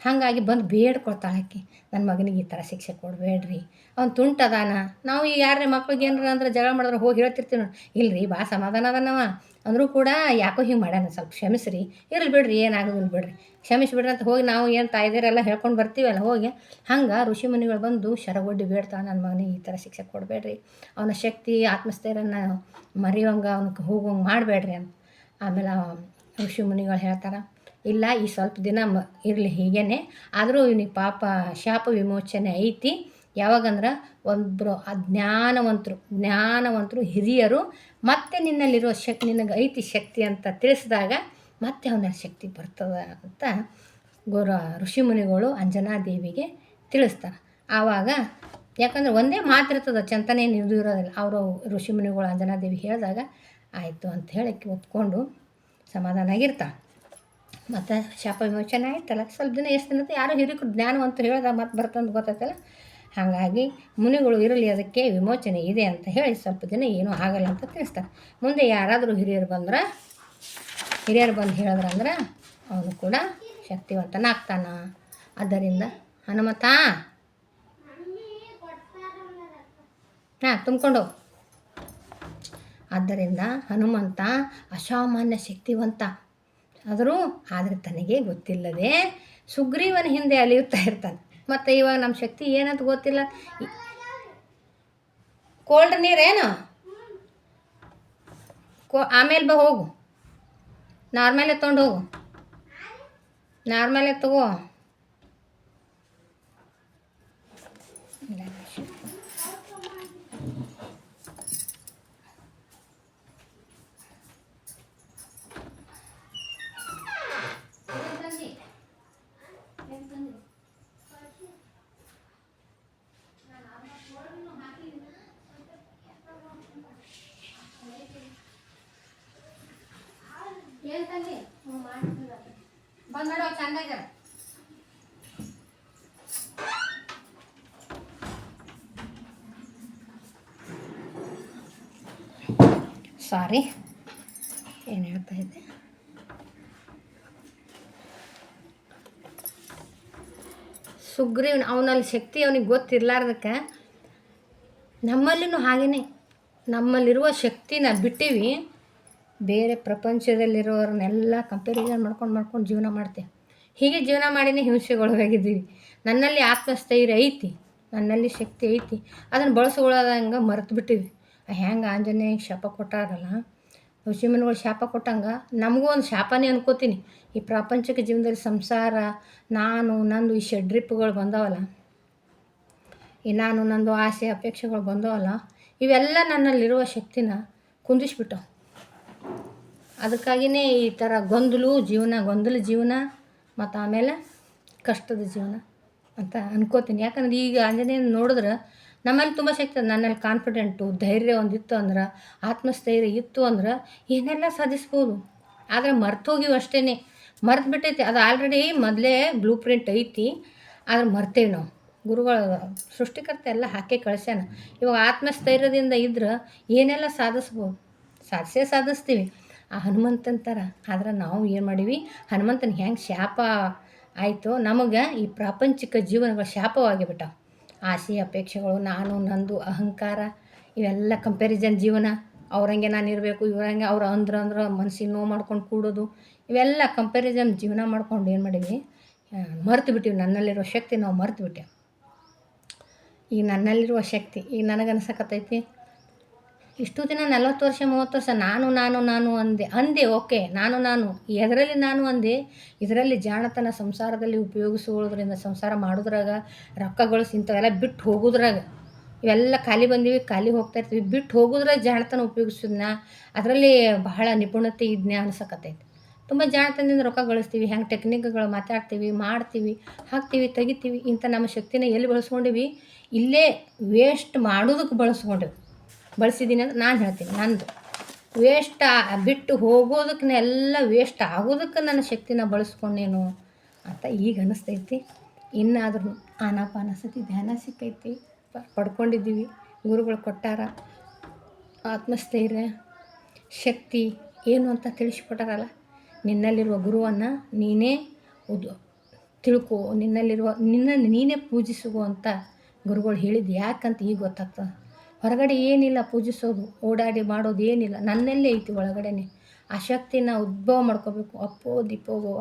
A: ಹಾಗಾಗಿ ಬಂದು ಬೇಡ್ಕೊಳ್ತಾಳೆ ಆಕೆ, ನನ್ನ ಮಗನಿಗೆ ಈ ಥರ ಶಿಕ್ಷೆ ಕೊಡಬೇಡ್ರಿ, ಅವ್ನು ತುಂಟದಾನ. ನಾವು ಈಗ ಯಾರೇ ಮಕ್ಳಿಗೆ ಏನಾರ ಅಂದ್ರೆ ಜಗಳ ಮಾಡಿದ್ರೆ ಹೋಗಿ ಹೇಳ್ತಿರ್ತೀವಿ ನೋಡಿ, ಇಲ್ಲರಿ ಭಾಳ ಸಮಾಧಾನ ಅದನವ ಅಂದರೂ ಕೂಡ ಯಾಕೋ ಹಿಂಗೆ ಮಾಡ್ಯಾನ, ಸ್ವಲ್ಪ ಕ್ಷಮಿಸ್ರಿ, ಇರಲಿ ಬಿಡ್ರಿ, ಏನಾಗೋದಿಲ್ಲ ಬಿಡ್ರಿ, ಕ್ಷಮಿಸಿಬಿಡ್ರಿ ಅಂತ ಹೋಗಿ ನಾವು ಏನು ತಾಯ್ದಿರೆಲ್ಲ ಹೇಳ್ಕೊಂಡು ಬರ್ತೀವಲ್ಲ ಹೋಗಿ. ಹಂಗೆ ಋಷಿ ಮುನಿಗಳು ಬಂದು ಶರಗೊಡ್ಡಿ ಬೇಡ್ತಾಳೆ, ನನ್ನ ಮಗನಿಗೆ ಈ ಥರ ಶಿಕ್ಷೆ ಕೊಡಬೇಡ್ರಿ, ಅವನ ಶಕ್ತಿ ಆತ್ಮಸ್ಥೈರ್ಯನ ಮರೆಯೋಂಗೆ ಅವ್ನಿಗೆ ಹೋಗೋಂಗೆ ಮಾಡಬೇಡ್ರಿ ಅಂತ. ಆಮೇಲೆ ಋಷಿ ಮುನಿಗಳು ಹೇಳ್ತಾರೆ, ಇಲ್ಲ ಈ ಸ್ವಲ್ಪ ದಿನ ಇರಲಿ ಹೀಗೇ, ಆದರೂ ಇವನಿಗೆ ಪಾಪ ಶಾಪ ವಿಮೋಚನೆ ಐತಿ. ಯಾವಾಗಂದ್ರೆ ಒಬ್ಬರು ಜ್ಞಾನವಂತರು ಹಿರಿಯರು ಮತ್ತೆ ನಿನ್ನಲ್ಲಿರೋ ನಿನಗೆ ಐತಿ ಶಕ್ತಿ ಅಂತ ತಿಳಿಸಿದಾಗ ಮತ್ತೆ ಅವನ ಶಕ್ತಿ ಬರ್ತದೆ ಅಂತ ಋಷಿಮುನಿಗಳು ಅಂಜನಾದೇವಿಗೆ ತಿಳಿಸ್ತಾರೆ. ಆವಾಗ ಯಾಕಂದ್ರೆ ಒಂದೇ ಮಾತಿರ್ತದೆ, ಚಂತನೆ ಇರೋದಿಲ್ಲ. ಅವರು ಋಷಿಮುನಿಗಳು ಅಂಜನಾದೇವಿ ಹೇಳಿದಾಗ ಆಯಿತು ಅಂತ ಹೇಳಿ ಒಪ್ಕೊಂಡು ಸಮಾಧಾನ ಆಗಿರ್ತಾಳೆ. ಮತ್ತು ಶಾಪ ವಿಮೋಚನೆ ಆಯ್ತಲ್ಲ, ಸ್ವಲ್ಪ ದಿನ ಎಷ್ಟು ದಿನ ಯಾರು ಹಿರಿಕರು ಜ್ಞಾನವಂತರು ಹೇಳಿದಾಗ ಮತ್ತೆ ಬರ್ತಂದು ಗೊತ್ತಾಯ್ತಲ್ಲ. ಹಾಗಾಗಿ ಮುನಿಗಳು ಇರಲಿ, ಅದಕ್ಕೆ ವಿಮೋಚನೆ ಇದೆ ಅಂತ ಹೇಳಿ ಸ್ವಲ್ಪ ದಿನ ಏನೂ ಆಗಲ್ಲ ಅಂತ ತಿಳಿಸ್ತಾರೆ. ಮುಂದೆ ಯಾರಾದರೂ ಹಿರಿಯರು ಬಂದು ಹೇಳಿದ್ರಂದ್ರೆ ಅವನು ಕೂಡ ಶಕ್ತಿವಂತನಾಗ್ತಾನ. ಆದ್ದರಿಂದ ಹನುಮಂತ ತುಂಬಿಕೊಂಡು. ಆದ್ದರಿಂದ ಹನುಮಂತ ಅಸಾಮಾನ್ಯ ಶಕ್ತಿವಂತ ಆದರೆ ತನಗೆ ಗೊತ್ತಿಲ್ಲದೆ ಸುಗ್ರೀವನ ಹಿಂದೆ ಅಲಿಯುತ್ತಾ ಇರ್ತಾನೆ. ಮತ್ತು ಇವಾಗ ನಮ್ಮ ಶಕ್ತಿ ಏನಂತ ಗೊತ್ತಿಲ್ಲ. ಕೋಲ್ಡ್ ನೀರೇನು ಆಮೇಲೆ ಹೋಗು, ನಾರ್ಮಲೇ ತೊಗೊಂಡು ಹೋಗು, ನಾರ್ಮಲೇ ತಗೋ. ಏನು ತಂದಿ? ಬಂದು ನೋಡೋ ಚಂದ ಇದ್ದಾರೆ. ಸಾರಿ, ಏನು ಹೇಳ್ತಾ ಇದ್ದೆ? ಸುಗ್ರೀವನ ಅವನಲ್ಲಿ ಶಕ್ತಿ ಅವನಿಗೆ ಗೊತ್ತಿರಲಾರ್ದಕ್ಕೆ ನಮ್ಮಲ್ಲಿನೂ ಹಾಗೇ ನಮ್ಮಲ್ಲಿರುವ ಶಕ್ತಿನ ಬಿಟ್ಟಿವಿ, ಬೇರೆ ಪ್ರಪಂಚದಲ್ಲಿರೋರನ್ನೆಲ್ಲ ಕಂಪ್ಯಾರಿಸನ್ ಮಾಡ್ಕೊಂಡು ಜೀವನ ಮಾಡ್ತೇವೆ. ಹೀಗೆ ಜೀವನ ಮಾಡಿನೇ ಹಿಂಸೆಗೊಳಗಾಗಿದ್ದೀವಿ. ನನ್ನಲ್ಲಿ ಆತ್ಮಸ್ಥೈರ್ಯ ಐತಿ, ನನ್ನಲ್ಲಿ ಶಕ್ತಿ ಐತಿ, ಅದನ್ನು ಬಳಸ್ಕೊಳ್ಳೋದಂಗೆ ಮರೆತು ಬಿಟ್ಟಿವಿ. ಹೆಂಗೆ ಆಂಜನೇಯ ಶಾಪ ಕೊಟ್ಟಾರಲ್ಲ, ಋಷಿಮುನಿಗಳು ಶಾಪ ಕೊಟ್ಟಂಗೆ ನಮಗೂ ಒಂದು ಶಾಪನೇ ಅನ್ಕೋತೀನಿ. ಈ ಪ್ರಾಪಂಚಿಕ ಜೀವನದಲ್ಲಿ ಸಂಸಾರ, ನಂದು ಈ ಷಡ್ರಿಪ್ಪುಗಳು ಬಂದವಲ್ಲ, ಈ ನಂದು ಆಸೆ ಅಪೇಕ್ಷೆಗಳು ಬಂದವಲ್ಲ, ಇವೆಲ್ಲ ನನ್ನಲ್ಲಿರುವ ಶಕ್ತಿನ ಕುಂದಿಸ್ಬಿಟ್ಟವು. ಅದಕ್ಕಾಗಿಯೇ ಈ ಥರ ಗೊಂದಲ ಜೀವನ ಮತ್ತು ಆಮೇಲೆ ಕಷ್ಟದ ಜೀವನ ಅಂತ ಅನ್ಕೋತೀನಿ. ಯಾಕಂದ್ರೆ ಈಗ ಆಂಜನೇಯನ ನೋಡಿದ್ರೆ ನಮ್ಮಲ್ಲಿ ತುಂಬ ಶಕ್ತಿ ಇದೆ. ನನ್ನಲ್ಲಿ ಕಾನ್ಫಿಡೆಂಟು, ಧೈರ್ಯ ಒಂದಿತ್ತು ಅಂದ್ರೆ, ಆತ್ಮಸ್ಥೈರ್ಯ ಇತ್ತು ಅಂದ್ರೆ ಏನೆಲ್ಲ ಸಾಧಿಸ್ಬೋದು. ಆದರೆ ಮರ್ತೋಗಿವು ಅಷ್ಟೇ, ಮರ್ತು ಬಿಟ್ಟೈತಿ. ಅದು ಆಲ್ರೆಡಿ ಮೊದಲೇ ಬ್ಲೂ ಪ್ರಿಂಟ್ ಐತಿ, ಆದ್ರೆ ಮರ್ತೇವೆ ನಾವು. ಗುರುಗಳು ಸೃಷ್ಟಿಕರ್ತ ಎಲ್ಲ ಹಾಕಿ ಕಳಿಸ್ಯಾನ. ಇವಾಗ ಆತ್ಮಸ್ಥೈರ್ಯದಿಂದ ಇದ್ರೆ ಏನೆಲ್ಲ ಸಾಧಿಸ್ತೀವಿ ಆ ಹನುಮಂತನ ಥರ. ಆದ್ರೆ ನಾವು ಏನು ಮಾಡೀವಿ, ಹನುಮಂತನ ಹೆಂಗೆ ಶಾಪ ಆಯಿತು ನಮಗೆ ಈ ಪ್ರಾಪಂಚಿಕ ಜೀವನಗಳು ಶಾಪವಾಗಿಬಿಟ್ಟಾವ. ಆಸೆ ಅಪೇಕ್ಷೆಗಳು, ನಾನು ನಂದು ಅಹಂಕಾರ, ಇವೆಲ್ಲ ಕಂಪ್ಯಾರಿಸನ್ ಜೀವನ. ಅವ್ರಂಗೆ ನಾನು ಇರಬೇಕು, ಇವ್ರಂಗೆ ಅವ್ರು ಅಂದ್ರೆ ಮನ್ಸಿಗೆ ನೋವು ಮಾಡ್ಕೊಂಡು ಕೂಡೋದು, ಇವೆಲ್ಲ ಕಂಪ್ಯಾರಿಸನ್ ಜೀವನ ಮಾಡ್ಕೊಂಡು ಏನು ಮಾಡೀವಿ, ಮರ್ತು ಬಿಟ್ಟಿವಿ. ನನ್ನಲ್ಲಿರೋ ಶಕ್ತಿ ನಾವು ಮರ್ತು ಬಿಟ್ಟೇವೆ. ಈಗ ನನ್ನಲ್ಲಿರುವ ಶಕ್ತಿ ಈಗ ನನಗನ್ಸಕತ್ತೈತಿ, ಇಷ್ಟು ದಿನ 40 ವರ್ಷ 30 ವರ್ಷ ನಾನು ಅಂದೆ ಓಕೆ, ನಾನು ಎದರಲ್ಲಿ ನಾನು ಅಂದೆ. ಇದರಲ್ಲಿ ಜಾಣತನ ಸಂಸಾರದಲ್ಲಿ ಉಪಯೋಗಿಸುವುದರಿಂದ, ಸಂಸಾರ ಮಾಡೋದ್ರಾಗ, ರೊಕ್ಕ ಗಳಿಸಿ ಇಂಥವೆಲ್ಲ ಬಿಟ್ಟು ಹೋಗೋದ್ರಾಗ, ಇವೆಲ್ಲ ಖಾಲಿ ಬಂದೀವಿ, ಖಾಲಿ ಹೋಗ್ತಾ ಇರ್ತೀವಿ, ಬಿಟ್ಟು ಹೋಗೋದ್ರಾಗ ಜಾಣತನ ಉಪಯೋಗಿಸೋದನ್ನ, ಅದರಲ್ಲಿ ಬಹಳ ನಿಪುಣತೆ ಇದನ್ನ ಅನ್ಸಕತ್ತೈತಿ. ತುಂಬ ಜಾಣತನದಿಂದ ರೊಕ್ಕ ಗಳಿಸ್ತೀವಿ, ಹೆಂಗೆ ಟೆಕ್ನಿಕ್ಗಳು ಮಾತಾಡ್ತೀವಿ, ಮಾಡ್ತೀವಿ, ಹಾಕ್ತೀವಿ, ತೆಗಿತೀವಿ. ಇಂಥ ನಮ್ಮ ಶಕ್ತಿನ ಎಲ್ಲಿ ಬಳಸ್ಕೊಂಡಿವಿ, ಇಲ್ಲೇ ವೇಸ್ಟ್ ಮಾಡೋದಕ್ಕೆ ಬಳಸಿದ್ದೀನಿ ಅಂತ ನಾನು ಹೇಳ್ತೀನಿ. ನಂದು ವೇಸ್ಟ್ ಬಿಟ್ಟು ಹೋಗೋದಕ್ಕೆಲ್ಲ ವೇಸ್ಟ್ ಆಗೋದಕ್ಕೆ ನನ್ನ ಶಕ್ತಿನ ಬಳಸ್ಕೊಂಡೇನು ಅಂತ ಈಗ ಅನ್ನಿಸ್ತೈತಿ. ಇನ್ನಾದ್ರೂ ಆನಾಪಾನಸತಿ ಧ್ಯಾನ ಸಿಕ್ಕೈತಿ, ಪಡ್ಕೊಂಡಿದ್ದೀವಿ, ಗುರುಗಳು ಕೊಟ್ಟಾರ. ಆತ್ಮಸ್ಥೈರ್ಯ ಶಕ್ತಿ ಏನು ಅಂತ ತಿಳಿಸ್ಕೊಟ್ಟಾರಲ್ಲ, ನಿನ್ನಲ್ಲಿರುವ ಗುರುವನ್ನು ನೀನೇ ತಿಳ್ಕೊ, ನಿನ್ನನ್ನು ನೀನೇ ಪೂಜಿಸುವ ಅಂತ ಗುರುಗಳು ಹೇಳಿದ್ದು ಯಾಕಂತ ಈಗ ಗೊತ್ತಾಗ್ತದೆ. ಹೊರಗಡೆ ಏನಿಲ್ಲ ಪೂಜಿಸೋದು, ಓಡಾಡಿ ಮಾಡೋದು ಏನಿಲ್ಲ, ನನ್ನಲ್ಲೇ ಐತಿ ಒಳಗಡೆನೆ. ಆ ಶಕ್ತಿನ ಉದ್ಭವ ಮಾಡ್ಕೋಬೇಕು. ಅಪ್ಪೋ ದೀಪೋಭವ,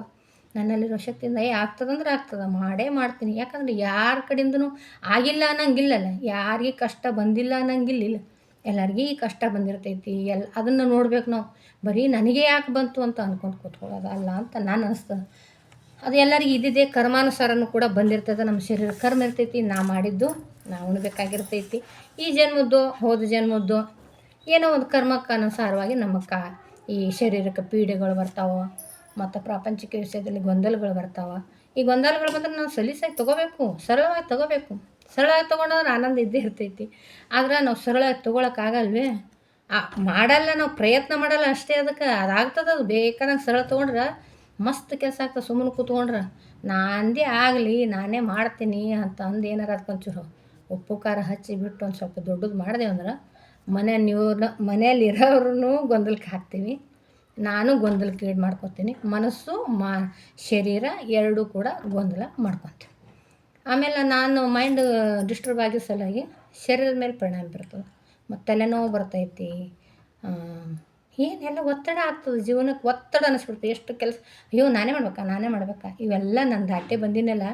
A: ನನ್ನಲ್ಲಿರೋ ಶಕ್ತಿಯಿಂದ ಆಗ್ತದಂದ್ರೆ ಆಗ್ತದೆ, ಮಾಡೇ ಮಾಡ್ತೀನಿ. ಯಾಕಂದರೆ ಯಾರ ಕಡೆಯಿಂದನೂ ಆಗಿಲ್ಲ ಅನ್ನಂಗಿಲ್ಲಲ್ಲ, ಯಾರಿಗೆ ಕಷ್ಟ ಬಂದಿಲ್ಲ ಅನ್ನಂಗಿಲ್ಲ. ಎಲ್ಲರಿಗೂ ಈ ಕಷ್ಟ ಬಂದಿರ್ತೈತಿ, ಅದನ್ನು ನೋಡ್ಬೇಕು ನಾವು. ಬರೀ ನನಗೆ ಯಾಕೆ ಬಂತು ಅಂತ ಅಂದ್ಕೊಂಡು ಕೂತ್ಕೊಳ್ಳೋದು ಅಲ್ಲ ಅಂತ ನಾನು ಅನ್ನಿಸ್ತದೆ. ಅದು ಎಲ್ಲರಿಗೂ ಇದ್ದಿದ್ದೇ ಕರ್ಮಾನುಸಾರನೂ ಕೂಡ ಬಂದಿರ್ತದೆ. ನಮ್ಮ ಶರೀರ ಕರ್ಮ ಇರ್ತೈತಿ, ನಾ ಮಾಡಿದ್ದು ನಾವು ಉಣ್ಬೇಕಾಗಿರ್ತೈತಿ. ಈ ಜನ್ಮದ್ದು ಹೋದ ಜನ್ಮದ್ದು ಏನೋ ಒಂದು ಕರ್ಮಕ್ಕನುಸಾರವಾಗಿ ಈ ಶರೀರಕ್ಕೆ ಪೀಡೆಗಳು ಬರ್ತಾವೆ, ಮತ್ತು ಪ್ರಾಪಂಚಿಕ ವಿಷಯದಲ್ಲಿ ಗೊಂದಲಗಳು ಬರ್ತಾವೆ. ಈ ಗೊಂದಲಗಳು ಬಂದ್ರೆ ನಾವು ಸಲೀಸಾಗಿ ತೊಗೋಬೇಕು, ಸರಳವಾಗಿ ತೊಗೋಬೇಕು. ಸರಳವಾಗಿ ತೊಗೊಂಡ್ರೆ ಆನಂದ ಇದ್ದೇ ಇರ್ತೈತಿ. ಆದ್ರೆ ನಾವು ಸರಳವಾಗಿ ತೊಗೊಳಕ್ಕಾಗಲ್ವೇ, ಮಾಡಲ್ಲ, ನಾವು ಪ್ರಯತ್ನ ಮಾಡಲ್ಲ ಅಷ್ಟೇ. ಅದಕ್ಕೆ ಅದಾಗ್ತದೆ. ಅದು ಬೇಕಾದಂಗೆ ಸರಳ ತೊಗೊಂಡ್ರೆ ಮಸ್ತ್ ಕೆಲಸ ಆಗ್ತದೆ. ಸುಮ್ಮನೆ ಕೂತ್ಕೊಂಡ್ರೆ ನಾಂದೇ ಆಗಲಿ, ನಾನೇ ಮಾಡ್ತೀನಿ ಅಂತ ಅಂದು ಏನಾರು ಅದಕ್ಕೊಂಚೂರು ಉಪ್ಪು ಖಾರ ಹಚ್ಚಿಬಿಟ್ಟು ಒಂದು ಸ್ವಲ್ಪ ದೊಡ್ಡದು ಮಾಡಿದೆವು ಅಂದ್ರೆ ಮನೆಯಲ್ಲಿರೋರು ಗೊಂದಲಕ್ಕೆ ಹಾಕ್ತೀವಿ, ನಾನು ಗೊಂದಲಕ್ಕೆ ಈಡು ಮಾಡ್ಕೊತೀನಿ. ಮನಸ್ಸು ಶರೀರ ಎರಡೂ ಕೂಡ ಗೊಂದಲ ಮಾಡ್ಕೊತೀವಿ. ಆಮೇಲೆ ನಾನು ಮೈಂಡ್ ಡಿಸ್ಟರ್ಬ್ ಆಗಿರೋ ಸಲುವಾಗಿ ಶರೀರದ ಮೇಲೆ ಪರಿಣಾಮ ಬೀರ್ತದೆ, ಮತ್ತು ತಲೆನೋವು ಬರ್ತೈತಿ, ಏನೆಲ್ಲ ಒತ್ತಡ ಆಗ್ತದೆ. ಜೀವನಕ್ಕೆ ಒತ್ತಡ ಅನ್ನಿಸ್ಬಿಡ್ತದೆ. ಎಷ್ಟು ಕೆಲಸ, ಅಯ್ಯೋ ನಾನೇ ಮಾಡ್ಬೇಕಾ, ಇವೆಲ್ಲ ನಾನು ದಾಟೆ ಬಂದಿನಲ್ಲ.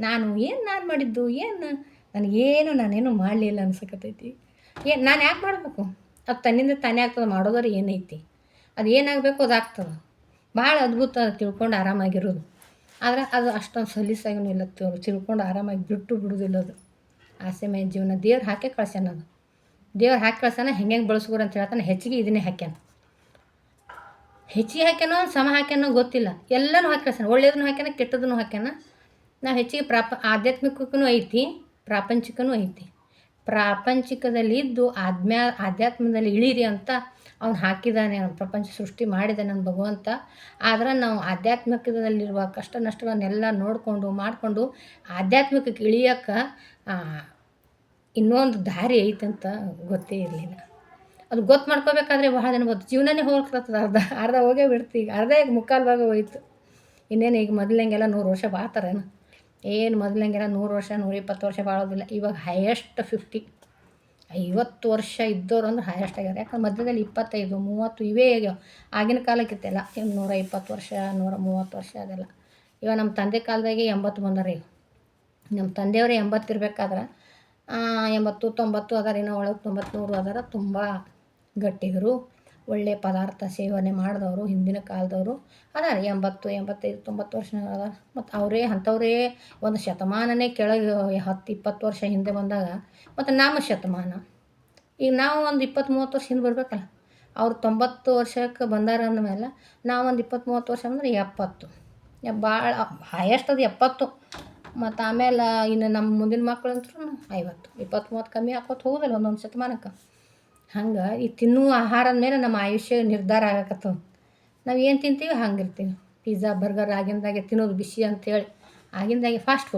A: ನಾನು ಮಾಡಿದ್ದು ನಾನೇನು ಮಾಡಲಿಲ್ಲ ಅನ್ಸಕತ್ತೈತಿ. ನಾನು ಯಾಕೆ ಮಾಡಬೇಕು? ಅದು ತನ್ನಿಂದ ತಾನೇ ಆಗ್ತದೆ. ಮಾಡೋದಾರೆ ಏನೈತಿ, ಅದು ಏನಾಗಬೇಕು ಅದು ಆಗ್ತದೆ. ಭಾಳ ಅದ್ಭುತ ತಿಳ್ಕೊಂಡು ಆರಾಮಾಗಿರೋದು. ಆದರೆ ಅದು ಅಷ್ಟೊಂದು ಸಲೀಸಾಗೂ ಇಲ್ಲ. ತಿಳ್ಕೊಂಡು ಆರಾಮಾಗಿ ಬಿಡೋದಿಲ್ಲ. ಅದು ಆಸೆಮಯ ಜೀವನ ದೇವ್ರು ಹಾಕೇ ಕಳ್ಸ್ಯಾನ. ಅದು ದೇವ್ರು ಹಾಕಿ ಕಳ್ಸಾನ. ಹೆಂಗೆ ಬಳಸ್ಕೋರು ಅಂತ ಹೇಳ್ತಾನೆ. ಹೆಚ್ಚಿಗೆ ಇದನ್ನೇ ಹಾಕ್ಯಾನ, ಹೆಚ್ಚಿಗೆ ಹಾಕ್ಯಾನೋ ಸಮ ಹಾಕ್ಯಾನೋ ಗೊತ್ತಿಲ್ಲ, ಎಲ್ಲನೂ ಹಾಕಿ ಕಳ್ಸಾನ. ಒಳ್ಳೆಯದನ್ನು ಹಾಕ್ಯಾನ, ಕೆಟ್ಟದನ್ನು ಹಾಕ್ಯಾನ. ನಾವು ಹೆಚ್ಚಿಗೆ ಆಧ್ಯಾತ್ಮಿಕಕ್ಕೂ ಐತಿ, ಪ್ರಾಪಂಚಿಕನೂ ಐತಿ. ಪ್ರಾಪಂಚಿಕದಲ್ಲಿ ಇದ್ದು ಆಧ್ಯಾತ್ಮದಲ್ಲಿ ಇಳೀರಿ ಅಂತ ಅವ್ನು ಹಾಕಿದ್ದಾನೆ. ಪ್ರಪಂಚ ಸೃಷ್ಟಿ ಮಾಡಿದ್ದಾನೆ ನನ್ನ ಭಗವಂತ. ಆದ್ರೆ ನಾವು ಆಧ್ಯಾತ್ಮಿಕದಲ್ಲಿರುವ ಕಷ್ಟ ನಷ್ಟಗಳನ್ನೆಲ್ಲ ಮಾಡಿಕೊಂಡು ಆಧ್ಯಾತ್ಮಿಕಕ್ಕೆ ಇಳಿಯೋಕ್ಕೆ ಇನ್ನೊಂದು ದಾರಿ ಐತಂತ ಗೊತ್ತೇ ಇರಲಿಲ್ಲ. ಅದು ಗೊತ್ತು ಮಾಡ್ಕೋಬೇಕಾದ್ರೆ ಬಹಳ ಜನ ಗೊತ್ತು. ಜೀವನನೇ ಹೋಗ್ತದೆ, ಅರ್ಧ ಹೋಗೇ ಬಿಡ್ತು. ಈಗ ಅರ್ಧ ಮುಕ್ಕಾಲು ಭಾಗ ಹೋಯ್ತು. ಇನ್ನೇನು ಈಗ ಮೊದಲಂಗೆಲ್ಲ 100 ವರ್ಷ ಬಾಳ್ತಾರೇನು? ಏನು ಮೊದಲಂಗೆಲ್ಲ 100 ವರ್ಷ 120 ವರ್ಷ ಬಾಳೋದಿಲ್ಲ. ಇವಾಗ ಹೈಯೆಸ್ಟ್ 50 ವರ್ಷ ಇದ್ದವ್ರು ಅಂದ್ರೆ ಹೈಯೆಸ್ಟ್ ಆಗ್ಯಾರ. ಯಾಕಂದ್ರೆ ಮಧ್ಯದಲ್ಲಿ 25 30 ಇವೇ ಆಗ್ಯಾವ. ಆಗಿನ ಕಾಲಕ್ಕಿತ್ತೆಲ್ಲ 120 ವರ್ಷ 130 ವರ್ಷ ಅದೆಲ್ಲ. ಇವಾಗ ನಮ್ಮ ತಂದೆ ಕಾಲದಾಗೆ 80 ಬಂದಾರೆ. ಈಗ ನಮ್ಮ ತಂದೆಯವರೇ 80 ಇರ್ಬೇಕಾದ್ರೆ 80 90 ಅದಾರ, ಇನ್ನೂ ಒಳಗೆ 90 100 ಅದಾರ. ತುಂಬ ಗಟ್ಟಿಗರು, ಒಳ್ಳೆಯ ಪದಾರ್ಥ ಸೇವನೆ ಮಾಡಿದವರು ಹಿಂದಿನ ಕಾಲದವರು ಅದಾರ. 80 85 90 ವರ್ಷ ಅದಾರ. ಮತ್ತು ಅಂಥವರೇ ಒಂದು ಶತಮಾನನೇ ಕೆಳಗೆ 10 20 ವರ್ಷ ಹಿಂದೆ ಬಂದಾಗ, ಮತ್ತು ನಮ್ಮ ಶತಮಾನ ಈಗ ನಾವು ಒಂದು 20 30 ವರ್ಷ ಹಿಂದೆ ಬರಬೇಕಲ್ಲ. ಅವ್ರು 90 ವರ್ಷಕ್ಕೆ ಬಂದಾರ ಅಂದಮೇಲೆ ನಾವೊಂದು 20 30 ವರ್ಷ ಅಂದರೆ 70. ಭಾಳ ಹೈಯೆಸ್ಟ್ ಅದು 70. ಮತ್ತು ಆಮೇಲೆ ಇನ್ನು ನಮ್ಮ ಮುಂದಿನ ಮಕ್ಕಳಂತೂ 50 20 30 ಕಮ್ಮಿ ಹಾಕೋತ ಹೋಗೋದಿಲ್ಲ ಒಂದೊಂದು ಶತಮಾನಕ್ಕೆ. ಹಂಗೆ ಈ ತಿನ್ನುವ ಆಹಾರದ ಮೇಲೆ ನಮ್ಮ ಆಯುಷ್ಯ ನಿರ್ಧಾರ ಆಗಕತ್ತವ. ನಾವು ಏನು ತಿಂತೀವಿ ಹಂಗಿರ್ತೀವಿ. ಪಿಜ್ಜಾ ಬರ್ಗರ್ ಆಗಿಂದಾಗೆ ತಿನ್ನೋದು ಬಿಸಿ ಅಂಥೇಳಿ, ಆಗಿಂದಾಗೆ ಫಾಸ್ಟ್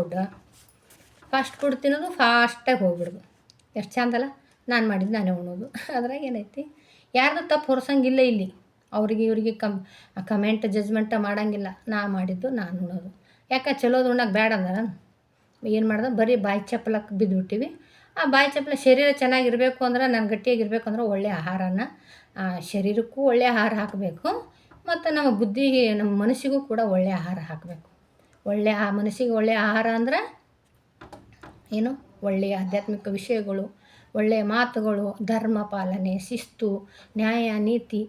A: ಫುಡ್ ತಿನ್ನೋದು, ಫಾಸ್ಟಾಗಿ ಹೋಗ್ಬಿಡೋದು. ಎಷ್ಟು ಚಂದಲ್ಲ. ನಾನು ಮಾಡಿದ್ದು ನಾನೇ ಉಣ್ಣೋದು. ಅದ್ರಾಗ ಏನೈತಿ, ಯಾರ್ದು ತಪ್ಪು ಹೊರಸಂಗಿಲ್ಲ ಇಲ್ಲಿ. ಇವ್ರಿಗೆ ಕಮೆಂಟ್ ಜಜ್ಮೆಂಟ ಮಾಡೋಂಗಿಲ್ಲ. ನಾ ಮಾಡಿದ್ದು ನಾನು ಉಣ್ಣೋದು. ಯಾಕೆ ಚಲೋದು ಉಣ್ಣಕ್ಕೆ ಬೇಡ ಅಂದ್ರೆ ಏನು ಮಾಡ್ದೆ ಬರೀ ಬಾಯಿ ಚಪ್ಪಲಕ್ಕೆ ಬಿದ್ದುಬಿಟ್ಟಿವಿ. ಆ ಬಾಯಿ ಚಪ್ಪಲ ಶರೀರ ಚೆನ್ನಾಗಿರಬೇಕು ಅಂದ್ರೆ, ನಾನು ಗಟ್ಟಿಯಾಗಿರ್ಬೇಕು ಅಂದ್ರೆ ಒಳ್ಳೆಯ ಆಹಾರನ ಶರೀರಕ್ಕೂ ಒಳ್ಳೆಯ ಆಹಾರ ಹಾಕಬೇಕು, ಮತ್ತು ನಮ್ಮ ಬುದ್ಧಿಗೆ, ನಮ್ಮ ಮನಸ್ಸಿಗೂ ಕೂಡ ಒಳ್ಳೆಯ ಆಹಾರ ಹಾಕಬೇಕು. ಒಳ್ಳೆಯ ಮನಸ್ಸಿಗೆ ಒಳ್ಳೆಯ ಆಹಾರ ಅಂದ್ರೆ ಏನು, ಒಳ್ಳೆಯ ಆಧ್ಯಾತ್ಮಿಕ ವಿಷಯಗಳು, ಒಳ್ಳೆಯ ಮಾತುಗಳು, ಧರ್ಮ ಪಾಲನೆ, ಶಿಸ್ತು, ನ್ಯಾಯ, ನೀತಿ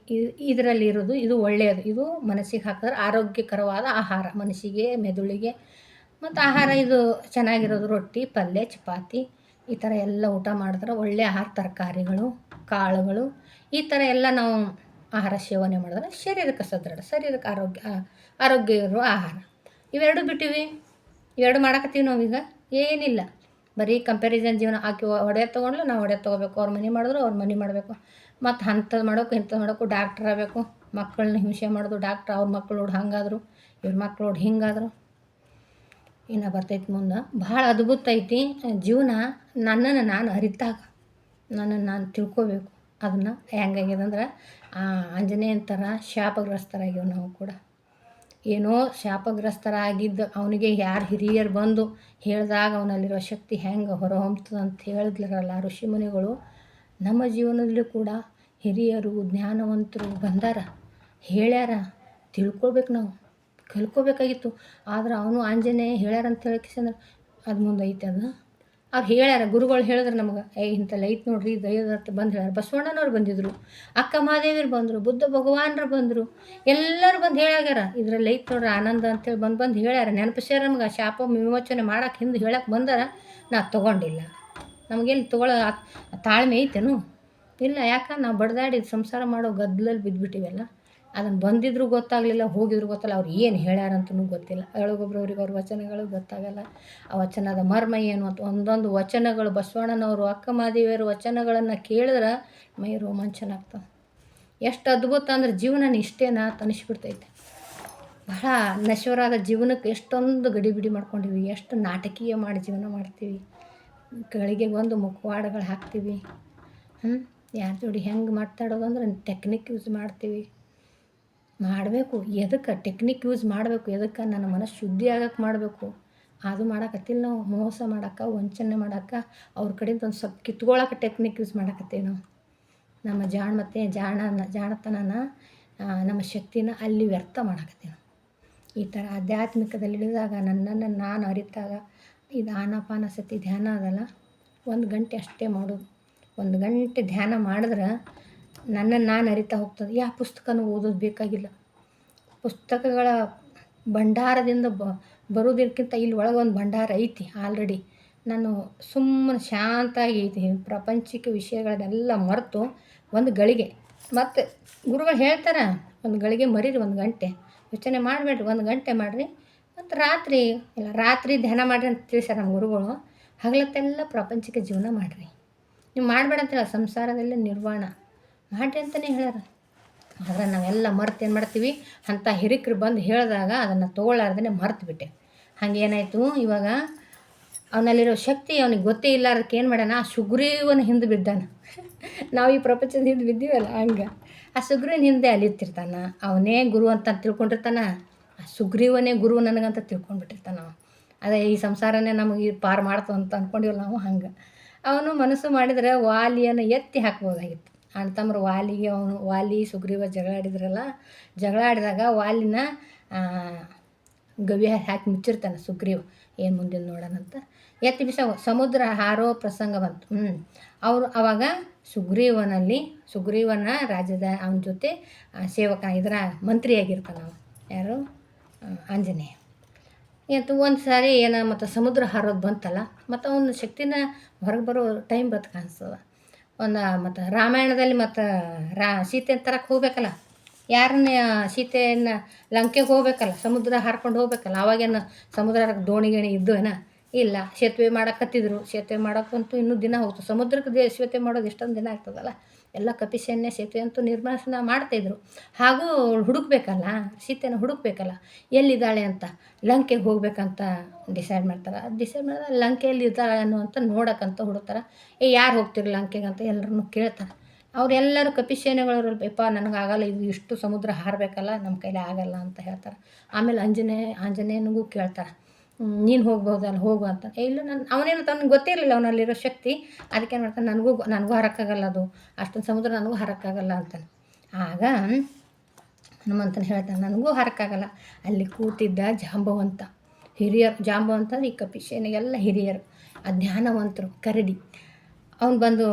A: ಇದರಲ್ಲಿರೋದು ಇದು ಒಳ್ಳೆಯದು. ಇದು ಮನಸ್ಸಿಗೆ ಹಾಕಿದ್ರೆ ಆರೋಗ್ಯಕರವಾದ ಆಹಾರ, ಮನಸ್ಸಿಗೆ, ಮೆದುಳಿಗೆ. ಮತ್ತು ಆಹಾರ ಇದು ಚೆನ್ನಾಗಿರೋದು ರೊಟ್ಟಿ, ಪಲ್ಯ, ಚಪಾತಿ ಈ ಥರ ಎಲ್ಲ ಊಟ ಮಾಡಿದ್ರೆ ಒಳ್ಳೆಯ ಆಹಾರ, ತರಕಾರಿಗಳು, ಕಾಳುಗಳು ಈ ಥರ ಎಲ್ಲ ನಾವು ಆಹಾರ ಸೇವನೆ ಮಾಡಿದ್ರೆ ಶರೀರಕ್ಕೆ ಸದೃಢ, ಶರೀರಕ್ಕೆ ಆರೋಗ್ಯ ಇರುವ ಆಹಾರ. ಇವೆರಡು ಬಿಟ್ಟಿವಿ, ಇವೆರಡು ಮಾಡಕತ್ತೀವಿ ನಾವೀಗ. ಏನಿಲ್ಲ, ಬರೀ ಕಂಪ್ಯಾರಿಸನ್ ಜೀವನ. ಆಕೆ ಒಡೆಯ ತೊಗೊಂಡ್ಲು, ನಾವು ಒಡೆಯ ತೊಗೋಬೇಕು. ಅವ್ರ ಮನೆ ಮಾಡಿದ್ರು ಅವ್ರ ಮನೆ ಮಾಡಬೇಕು. ಮತ್ತು ಅಂಥದ್ದು ಮಾಡೋಕು ಇಂಥದ್ದು ಮಾಡೋಕು ಡಾಕ್ಟ್ರ್ ಆಗಬೇಕು. ಮಕ್ಕಳನ್ನ ಹಿಂಸೆ ಮಾಡೋದು ಡಾಕ್ಟ್ರ್. ಅವ್ರ ಮಕ್ಕಳು ನೋಡಿ ಹಂಗಾದ್ರು, ಇವ್ರ ಮಕ್ಕಳು ನೋಡಿ ಹಿಂಗಾದ್ರು. ಇನ್ನು ಬರ್ತೈತೆ ಮುಂದೆ. ಭಾಳ ಅದ್ಭುತ ಐತಿ ಜೀವನ. ನನ್ನನ್ನು ನಾನು ಅರಿತಾಗ, ನನ್ನನ್ನು ನಾನು ತಿಳ್ಕೊಬೇಕು. ಅದನ್ನು ಹೆಂಗಾಗ್ಯದಂದ್ರೆ ಆಂಜನೇಯನ ಥರ ಶಾಪಗ್ರಸ್ತರಾಗ್ಯವ ನಾವು ಕೂಡ. ಏನೋ ಶಾಪಗ್ರಸ್ತರಾಗಿದ್ದು ಅವನಿಗೆ ಯಾರು ಹಿರಿಯರು ಬಂದು ಹೇಳಿದಾಗ ಅವನಲ್ಲಿರೋ ಶಕ್ತಿ ಹೆಂಗೆ ಹೊರಹೊಮ್ತದೆ ಅಂತ ಹೇಳಿದ್ರಲ್ಲ ಋಷಿಮುನಿಗಳು. ನಮ್ಮ ಜೀವನದಲ್ಲೂ ಕೂಡ ಹಿರಿಯರು, ಜ್ಞಾನವಂತರು ಬಂದಾರ, ಹೇಳ್ಯಾರ. ತಿಳ್ಕೊಳ್ಬೇಕು, ನಾವು ಕಲ್ತ್ಕೋಬೇಕಾಗಿತ್ತು. ಆದ್ರೆ ಅವನು ಆಂಜನೇಯ ಹೇಳ್ಯಾರಂತ ಹೇಳಕ್ಕಿಸಂದ್ರೆ ಅದು ಮುಂದೈತೆ. ಅದು ಅವ್ರು ಹೇಳ್ಯಾರ, ಗುರುಗಳು ಹೇಳಿದ್ರು ನಮ್ಗೆ, ಇಂಥಲ್ಲಿ ಐತೆ ನೋಡ್ರಿ ದೈವದತ್ತ ಬಂದು ಹೇಳ್ಯಾರ. ಬಸವಣ್ಣನವ್ರು ಬಂದಿದ್ದರು, ಅಕ್ಕ ಮಹಾದೇವಿಯರು ಬಂದರು, ಬುದ್ಧ ಭಗವಾನರು ಬಂದರು, ಎಲ್ಲರೂ ಬಂದು ಹೇಳ್ಯಾರ. ಇದರಲ್ಲಿ ಐತೆ ನೋಡ್ರಿ ಆನಂದ ಅಂತೇಳಿ ಬಂದು ಹೇಳ್ಯಾರ. ನೆನಪಿಸ್ಯಾರ ನಮ್ಗೆ. ಶಾಪ ವಿಮೋಚನೆ ಮಾಡೋಕೆ ಹಿಂದೆ ಹೇಳಕ್ಕೆ ಬಂದಾರ. ನಾ ತೊಗೊಂಡಿಲ್ಲ. ನಮಗೆಲ್ಲಿ ತೊಗೊಳ್ಳೋ ತಾಳ್ಮೆ ಐತೇನು? ಇಲ್ಲ. ಯಾಕೆ ನಾವು ಬಡ್ದಾಡಿ ಸಂಸಾರ ಮಾಡೋ ಗದ್ದಲಲ್ಲಿ ಬಿದ್ದುಬಿಟ್ಟಿವೆಲ್ಲ. ಅದನ್ನು ಬಂದಿದ್ರು ಗೊತ್ತಾಗಲಿಲ್ಲ, ಹೋಗಿದ್ರು ಗೊತ್ತಲ್ಲ, ಅವ್ರು ಏನು ಹೇಳ್ಯಾರಂತನೂ ಗೊತ್ತಿಲ್ಲ. ಹೇಳೋಗೊಬ್ರವ್ರಿಗೆ ಅವ್ರ ವಚನಗಳು ಗೊತ್ತಾಗಲ್ಲ. ಆ ವಚನದ ಮರ್ಮ ಏನು ಅಂತ ಒಂದೊಂದು ವಚನಗಳು, ಬಸವಣ್ಣನವರು, ಅಕ್ಕ ಮಹಾದೇವಿಯರ ವಚನಗಳನ್ನು ಕೇಳಿದ್ರೆ ಮೈ ರೋಮಾಂಚನ ಆಗ್ತವೆ. ಎಷ್ಟು ಅದ್ಭುತ ಅಂದ್ರೆ ಜೀವನ ಇಷ್ಟೇನಾ ತನಿಸ್ಬಿಡ್ತೈತೆ. ಬಹಳ ನಶ್ವರಾದ ಜೀವನಕ್ಕೆ ಎಷ್ಟೊಂದು ಗಡಿಬಿಡಿ ಮಾಡ್ಕೊಂಡಿವಿ, ಎಷ್ಟು ನಾಟಕೀಯ ಮಾಡಿ ಜೀವನ ಮಾಡ್ತೀವಿ. ಗಳಿಗೆ ಒಂದು ಮುಖವಾಡಗಳು ಹಾಕ್ತೀವಿ. ಯಾರ ಜೋಡಿ ಹೆಂಗೆ ಮಾತಾಡೋದು ಅಂದ್ರೆ ಟೆಕ್ನಿಕ್ ಯೂಸ್ ಮಾಡ್ತೀವಿ. ಮಾಡಬೇಕು. ಎದಕ್ಕೆ ಟೆಕ್ನಿಕ್ ಯೂಸ್ ಮಾಡಬೇಕು? ಎದಕ್ಕೆ? ನನ್ನ ಮನಸ್ಸು ಶುದ್ಧಿ ಆಗಕ್ಕೆ ಮಾಡಬೇಕು. ಅದು ಮಾಡೋಕತ್ತಿಲ್ಲ ನಾವು. ಮೋಸ ಮಾಡೋಕ್ಕೆ, ವಂಚನೆ ಮಾಡೋಕ್ಕೆ, ಅವ್ರ ಕಡೆಯಿಂದ ಒಂದು ಸ್ವಲ್ಪ ಕಿತ್ಕೊಳ್ಳೋಕೆ ಟೆಕ್ನಿಕ್ ಯೂಸ್ ಮಾಡಕತ್ತೀವಿ ನಾವು. ನಮ್ಮ ಜಾಣತನನ, ನಮ್ಮ ಶಕ್ತಿನ ಅಲ್ಲಿ ವ್ಯರ್ಥ ಮಾಡಕತ್ತೀವಿ ನಾವು. ಈ ಥರ ಆಧ್ಯಾತ್ಮಿಕದಲ್ಲಿ ಇಳಿದಾಗ, ನನ್ನನ್ನು ನಾನು ಅರಿತಾಗ, ಇದು ಆನಾಪಾನಸತಿ ಧ್ಯಾನ ಅದಲ್ಲ, 1 ಗಂಟೆ ಅಷ್ಟೇ ಮಾಡೋದು. 1 ಗಂಟೆ ಧ್ಯಾನ ಮಾಡಿದ್ರೆ ನನ್ನನ್ನು ನಾನು ಅರಿತಾ ಹೋಗ್ತದೆ. ಯಾವ ಪುಸ್ತಕನೂ ಓದೋದು ಬೇಕಾಗಿಲ್ಲ. ಪುಸ್ತಕಗಳ ಭಂಡಾರದಿಂದ ಬರೋದಕ್ಕಿಂತ ಇಲ್ಲಿ ಒಳಗೆ ಒಂದು ಭಂಡಾರ ಐತಿ ಆಲ್ರೆಡಿ. ನಾನು ಸುಮ್ಮನೆ ಶಾಂತಾಗಿ ಐತಿ ಪ್ರಪಂಚಿಕ ವಿಷಯಗಳನ್ನೆಲ್ಲ ಮರೆತು ಒಂದು ಗಳಿಗೆ, ಮತ್ತು ಗುರುಗಳು ಹೇಳ್ತಾರೆ, ಒಂದು ಗಳಿಗೆ ಮರೀರಿ, 1 ಗಂಟೆ ಯೋಚನೆ ಮಾಡಬೇಡ್ರಿ, 1 ಗಂಟೆ ಮಾಡಿರಿ. ಮತ್ತು ರಾತ್ರಿ ಧ್ಯಾನ ಮಾಡಿರಿ ಅಂತ ತಿಳಿಸ್ಯಾರ ನಮ್ಮ ಗುರುಗಳು. ಹಗಲತ್ತೆಲ್ಲ ಪ್ರಾಪಂಚಿಕ ಜೀವನ ಮಾಡಿರಿ. ನೀವು ಮಾಡಬೇಡ ಅಂತೇಳ, ಸಂಸಾರದಲ್ಲೇ ನಿರ್ವಾಣ ಮಾಡಿರಿ ಅಂತಲೇ ಹೇಳ್ಯಾರ. ಆದರೆ ನಾವೆಲ್ಲ ಮರ್ತು ಏನು ಮಾಡ್ತೀವಿ, ಅಂಥ ಹಿರಿಕರು ಬಂದು ಹೇಳಿದಾಗ ಅದನ್ನು ತೊಗೊಳ್ಳಾರ್ದೇ ಮರೆತುಬಿಟ್ಟೆ. ಹಾಗೇನಾಯಿತು, ಇವಾಗ ಅವನಲ್ಲಿರೋ ಶಕ್ತಿ ಅವನಿಗೆ ಗೊತ್ತೇ ಇಲ್ಲ. ಅದಕ್ಕೆ ಏನು ಮಾಡ್ಯಾನ, ಆ ಸುಗ್ರೀವನ ಹಿಂದೆ ಬಿದ್ದಾನ. ನಾವು ಈ ಪ್ರಪಂಚದ ಹಿಂದೆ ಬಿದ್ದೀವಲ್ಲ, ಹಂಗೆ ಆ ಸುಗ್ರೀವನ ಹಿಂದೆ ಅಲಿತಿರ್ತಾನೆ. ಅವನೇ ಗುರು ಅಂತ ತಿಳ್ಕೊಂಡಿರ್ತಾನೆ. ಆ ಸುಗ್ರೀವನೇ ಗುರು ನನಗಂತ ತಿಳ್ಕೊಂಡ್ಬಿಟ್ಟಿರ್ತಾನೆ ನಾವು. ಅದೇ ಈ ಸಂಸಾರನೇ ನಮಗೆ ಪಾರು ಮಾಡ್ತದೆ ಅಂತ ಅಂದ್ಕೊಂಡಿವಲ್ಲ ನಾವು. ಹಂಗೆ ಅವನು ಮನಸ್ಸು ಮಾಡಿದರೆ ವಾಲಿಯನ್ನು ಎತ್ತಿ ಹಾಕ್ಬೋದಾಗಿತ್ತು. ಅಣ್ಣ ತಮ್ಮರು ವಾಲಿ ಸುಗ್ರೀವ ಜಗಳ ಆಡಿದ್ರಲ್ಲ. ಜಗಳ ಆಡಿದಾಗ ವಾಲಿನ ಗವಿ ಹಾಕಿ ಮುಚ್ಚಿರ್ತಾನೆ ಸುಗ್ರೀವ. ಏನು ಮುಂದಿನ ನೋಡೋಣಂತ ಎತ್ತಿ ಬಿಸ ಸಮುದ್ರ ಹಾರೋ ಪ್ರಸಂಗ ಬಂತು. ಅವರು ಆವಾಗ ಸುಗ್ರೀವನ ರಾಜ್ಯದ ಅವನ ಜೊತೆ ಸೇವಕ ಮಂತ್ರಿಯಾಗಿರ್ತಾನೆ ನಾವು. ಯಾರು? ಆಂಜನೇಯ. ಒಂದು ಸಾರಿ ಮತ್ತು ಸಮುದ್ರ ಹಾರೋದು ಬಂತಲ್ಲ, ಮತ್ತು ಅವನ ಶಕ್ತಿನ ಹೊರಗೆ ಬರೋ ಟೈಮ್ ಬತ್ತು ಕಾಣಿಸ್ತದೆ. ಮತ್ತು ರಾಮಾಯಣದಲ್ಲಿ ಮತ್ತು ಸೀತೆನ ತರಕ್ಕೆ ಹೋಗ್ಬೇಕಲ್ಲ, ಯಾರನ್ನ ಸೀತೆಯನ್ನು ಲಂಕೆಗೆ ಹೋಗ್ಬೇಕಲ್ಲ, ಸಮುದ್ರ ಹಾರ್ಕೊಂಡು ಹೋಗ್ಬೇಕಲ್ಲ. ಅವಾಗೇನು ಸಮುದ್ರ ದೋಣಿ ಇದ್ದು ಇಲ್ಲ, ಸೇತುವೆ ಮಾಡಕತ್ತಿದ್ರು. ಸೇತುವೆ ಮಾಡೋಕ್ಕಂತೂ ಇನ್ನೂ ದಿನ ಹೋಗ್ತು. ಸಮುದ್ರಕ್ಕೆ ಸೇತುವೆ ಮಾಡೋದು ಎಷ್ಟೊಂದು ದಿನ ಆಗ್ತದಲ್ಲ. ಎಲ್ಲ ಕಪಿಸೇನೆ ಸೇತುವೆ ಅಂತೂ ನಿರ್ಮಾಣ ಮಾಡ್ತಾಯಿದ್ರು. ಹಾಗೂ ಹುಡುಕ್ಬೇಕಲ್ಲ, ಸೀತೆನ ಹುಡುಕ್ಬೇಕಲ್ಲ, ಎಲ್ಲಿದ್ದಾಳೆ ಅಂತ. ಲಂಕೆಗೆ ಹೋಗ್ಬೇಕಂತ ಡಿಸೈಡ್ ಮಾಡ್ತಾರೆ. ಡಿಸೈಡ್ ಮಾಡಿದ್ರೆ ಲಂಕೆಯಲ್ಲಿ ಇದ್ದಾಳೆ ಅನ್ನೋಂತ ನೋಡೋಕ್ಕಂತ ಹುಡುಕ್ತಾರೆ. ಯಾರು ಹೋಗ್ತಿರು ಲಂಕೆಗೆ ಅಂತ ಎಲ್ಲರನ್ನೂ ಕೇಳ್ತಾರೆ. ಅವರೆಲ್ಲರೂ ಕಪಿಸೇನೆಗಳು, ಯಪ್ಪ ನನಗಾಗಲ್ಲ, ಇದು ಇಷ್ಟು ಸಮುದ್ರ ಹಾರಬೇಕಲ್ಲ, ನಮ್ಮ ಕೈಲಿ ಆಗಲ್ಲ ಅಂತ ಹೇಳ್ತಾರೆ. ಆಮೇಲೆ ಆಂಜನೇಯನಿಗೂ ಕೇಳ್ತಾರೆ, ನೀನು ಹೋಗ್ಬೋದಲ್ಲ ಹೋಗು ಅಂತ. ಇಲ್ಲ ಅವನೇನು ತನಗೆ ಗೊತ್ತೇ ಇರಲಿಲ್ಲ ಅವನಲ್ಲಿರೋ ಶಕ್ತಿ. ಅದಕ್ಕೆ ಏನು ಮಾಡ್ತಾನೆ, ನನಗೂ ಹರಕ್ಕಾಗಲ್ಲ, ಅದು ಅಷ್ಟೊಂದು ಸಮುದ್ರ ನನಗೂ ಹರಕ್ಕಾಗಲ್ಲ ಅಂತಾನೆ. ಆಗ ಹನುಮಂತನ ಹೇಳ್ತಾನೆ, ನನಗೂ ಹರಕ್ಕಾಗಲ್ಲ. ಅಲ್ಲಿ ಕೂತಿದ್ದ ಜಾಂಬವಂತ ಹಿರಿಯರು, ಜಾಂಬವಂತ ಈ ಕಪಿಸೇನೆಗೆಲ್ಲ ಹಿರಿಯರು, ಆ ಜ್ಞಾನವಂತರು, ಕರಡಿ. ಅವ್ರು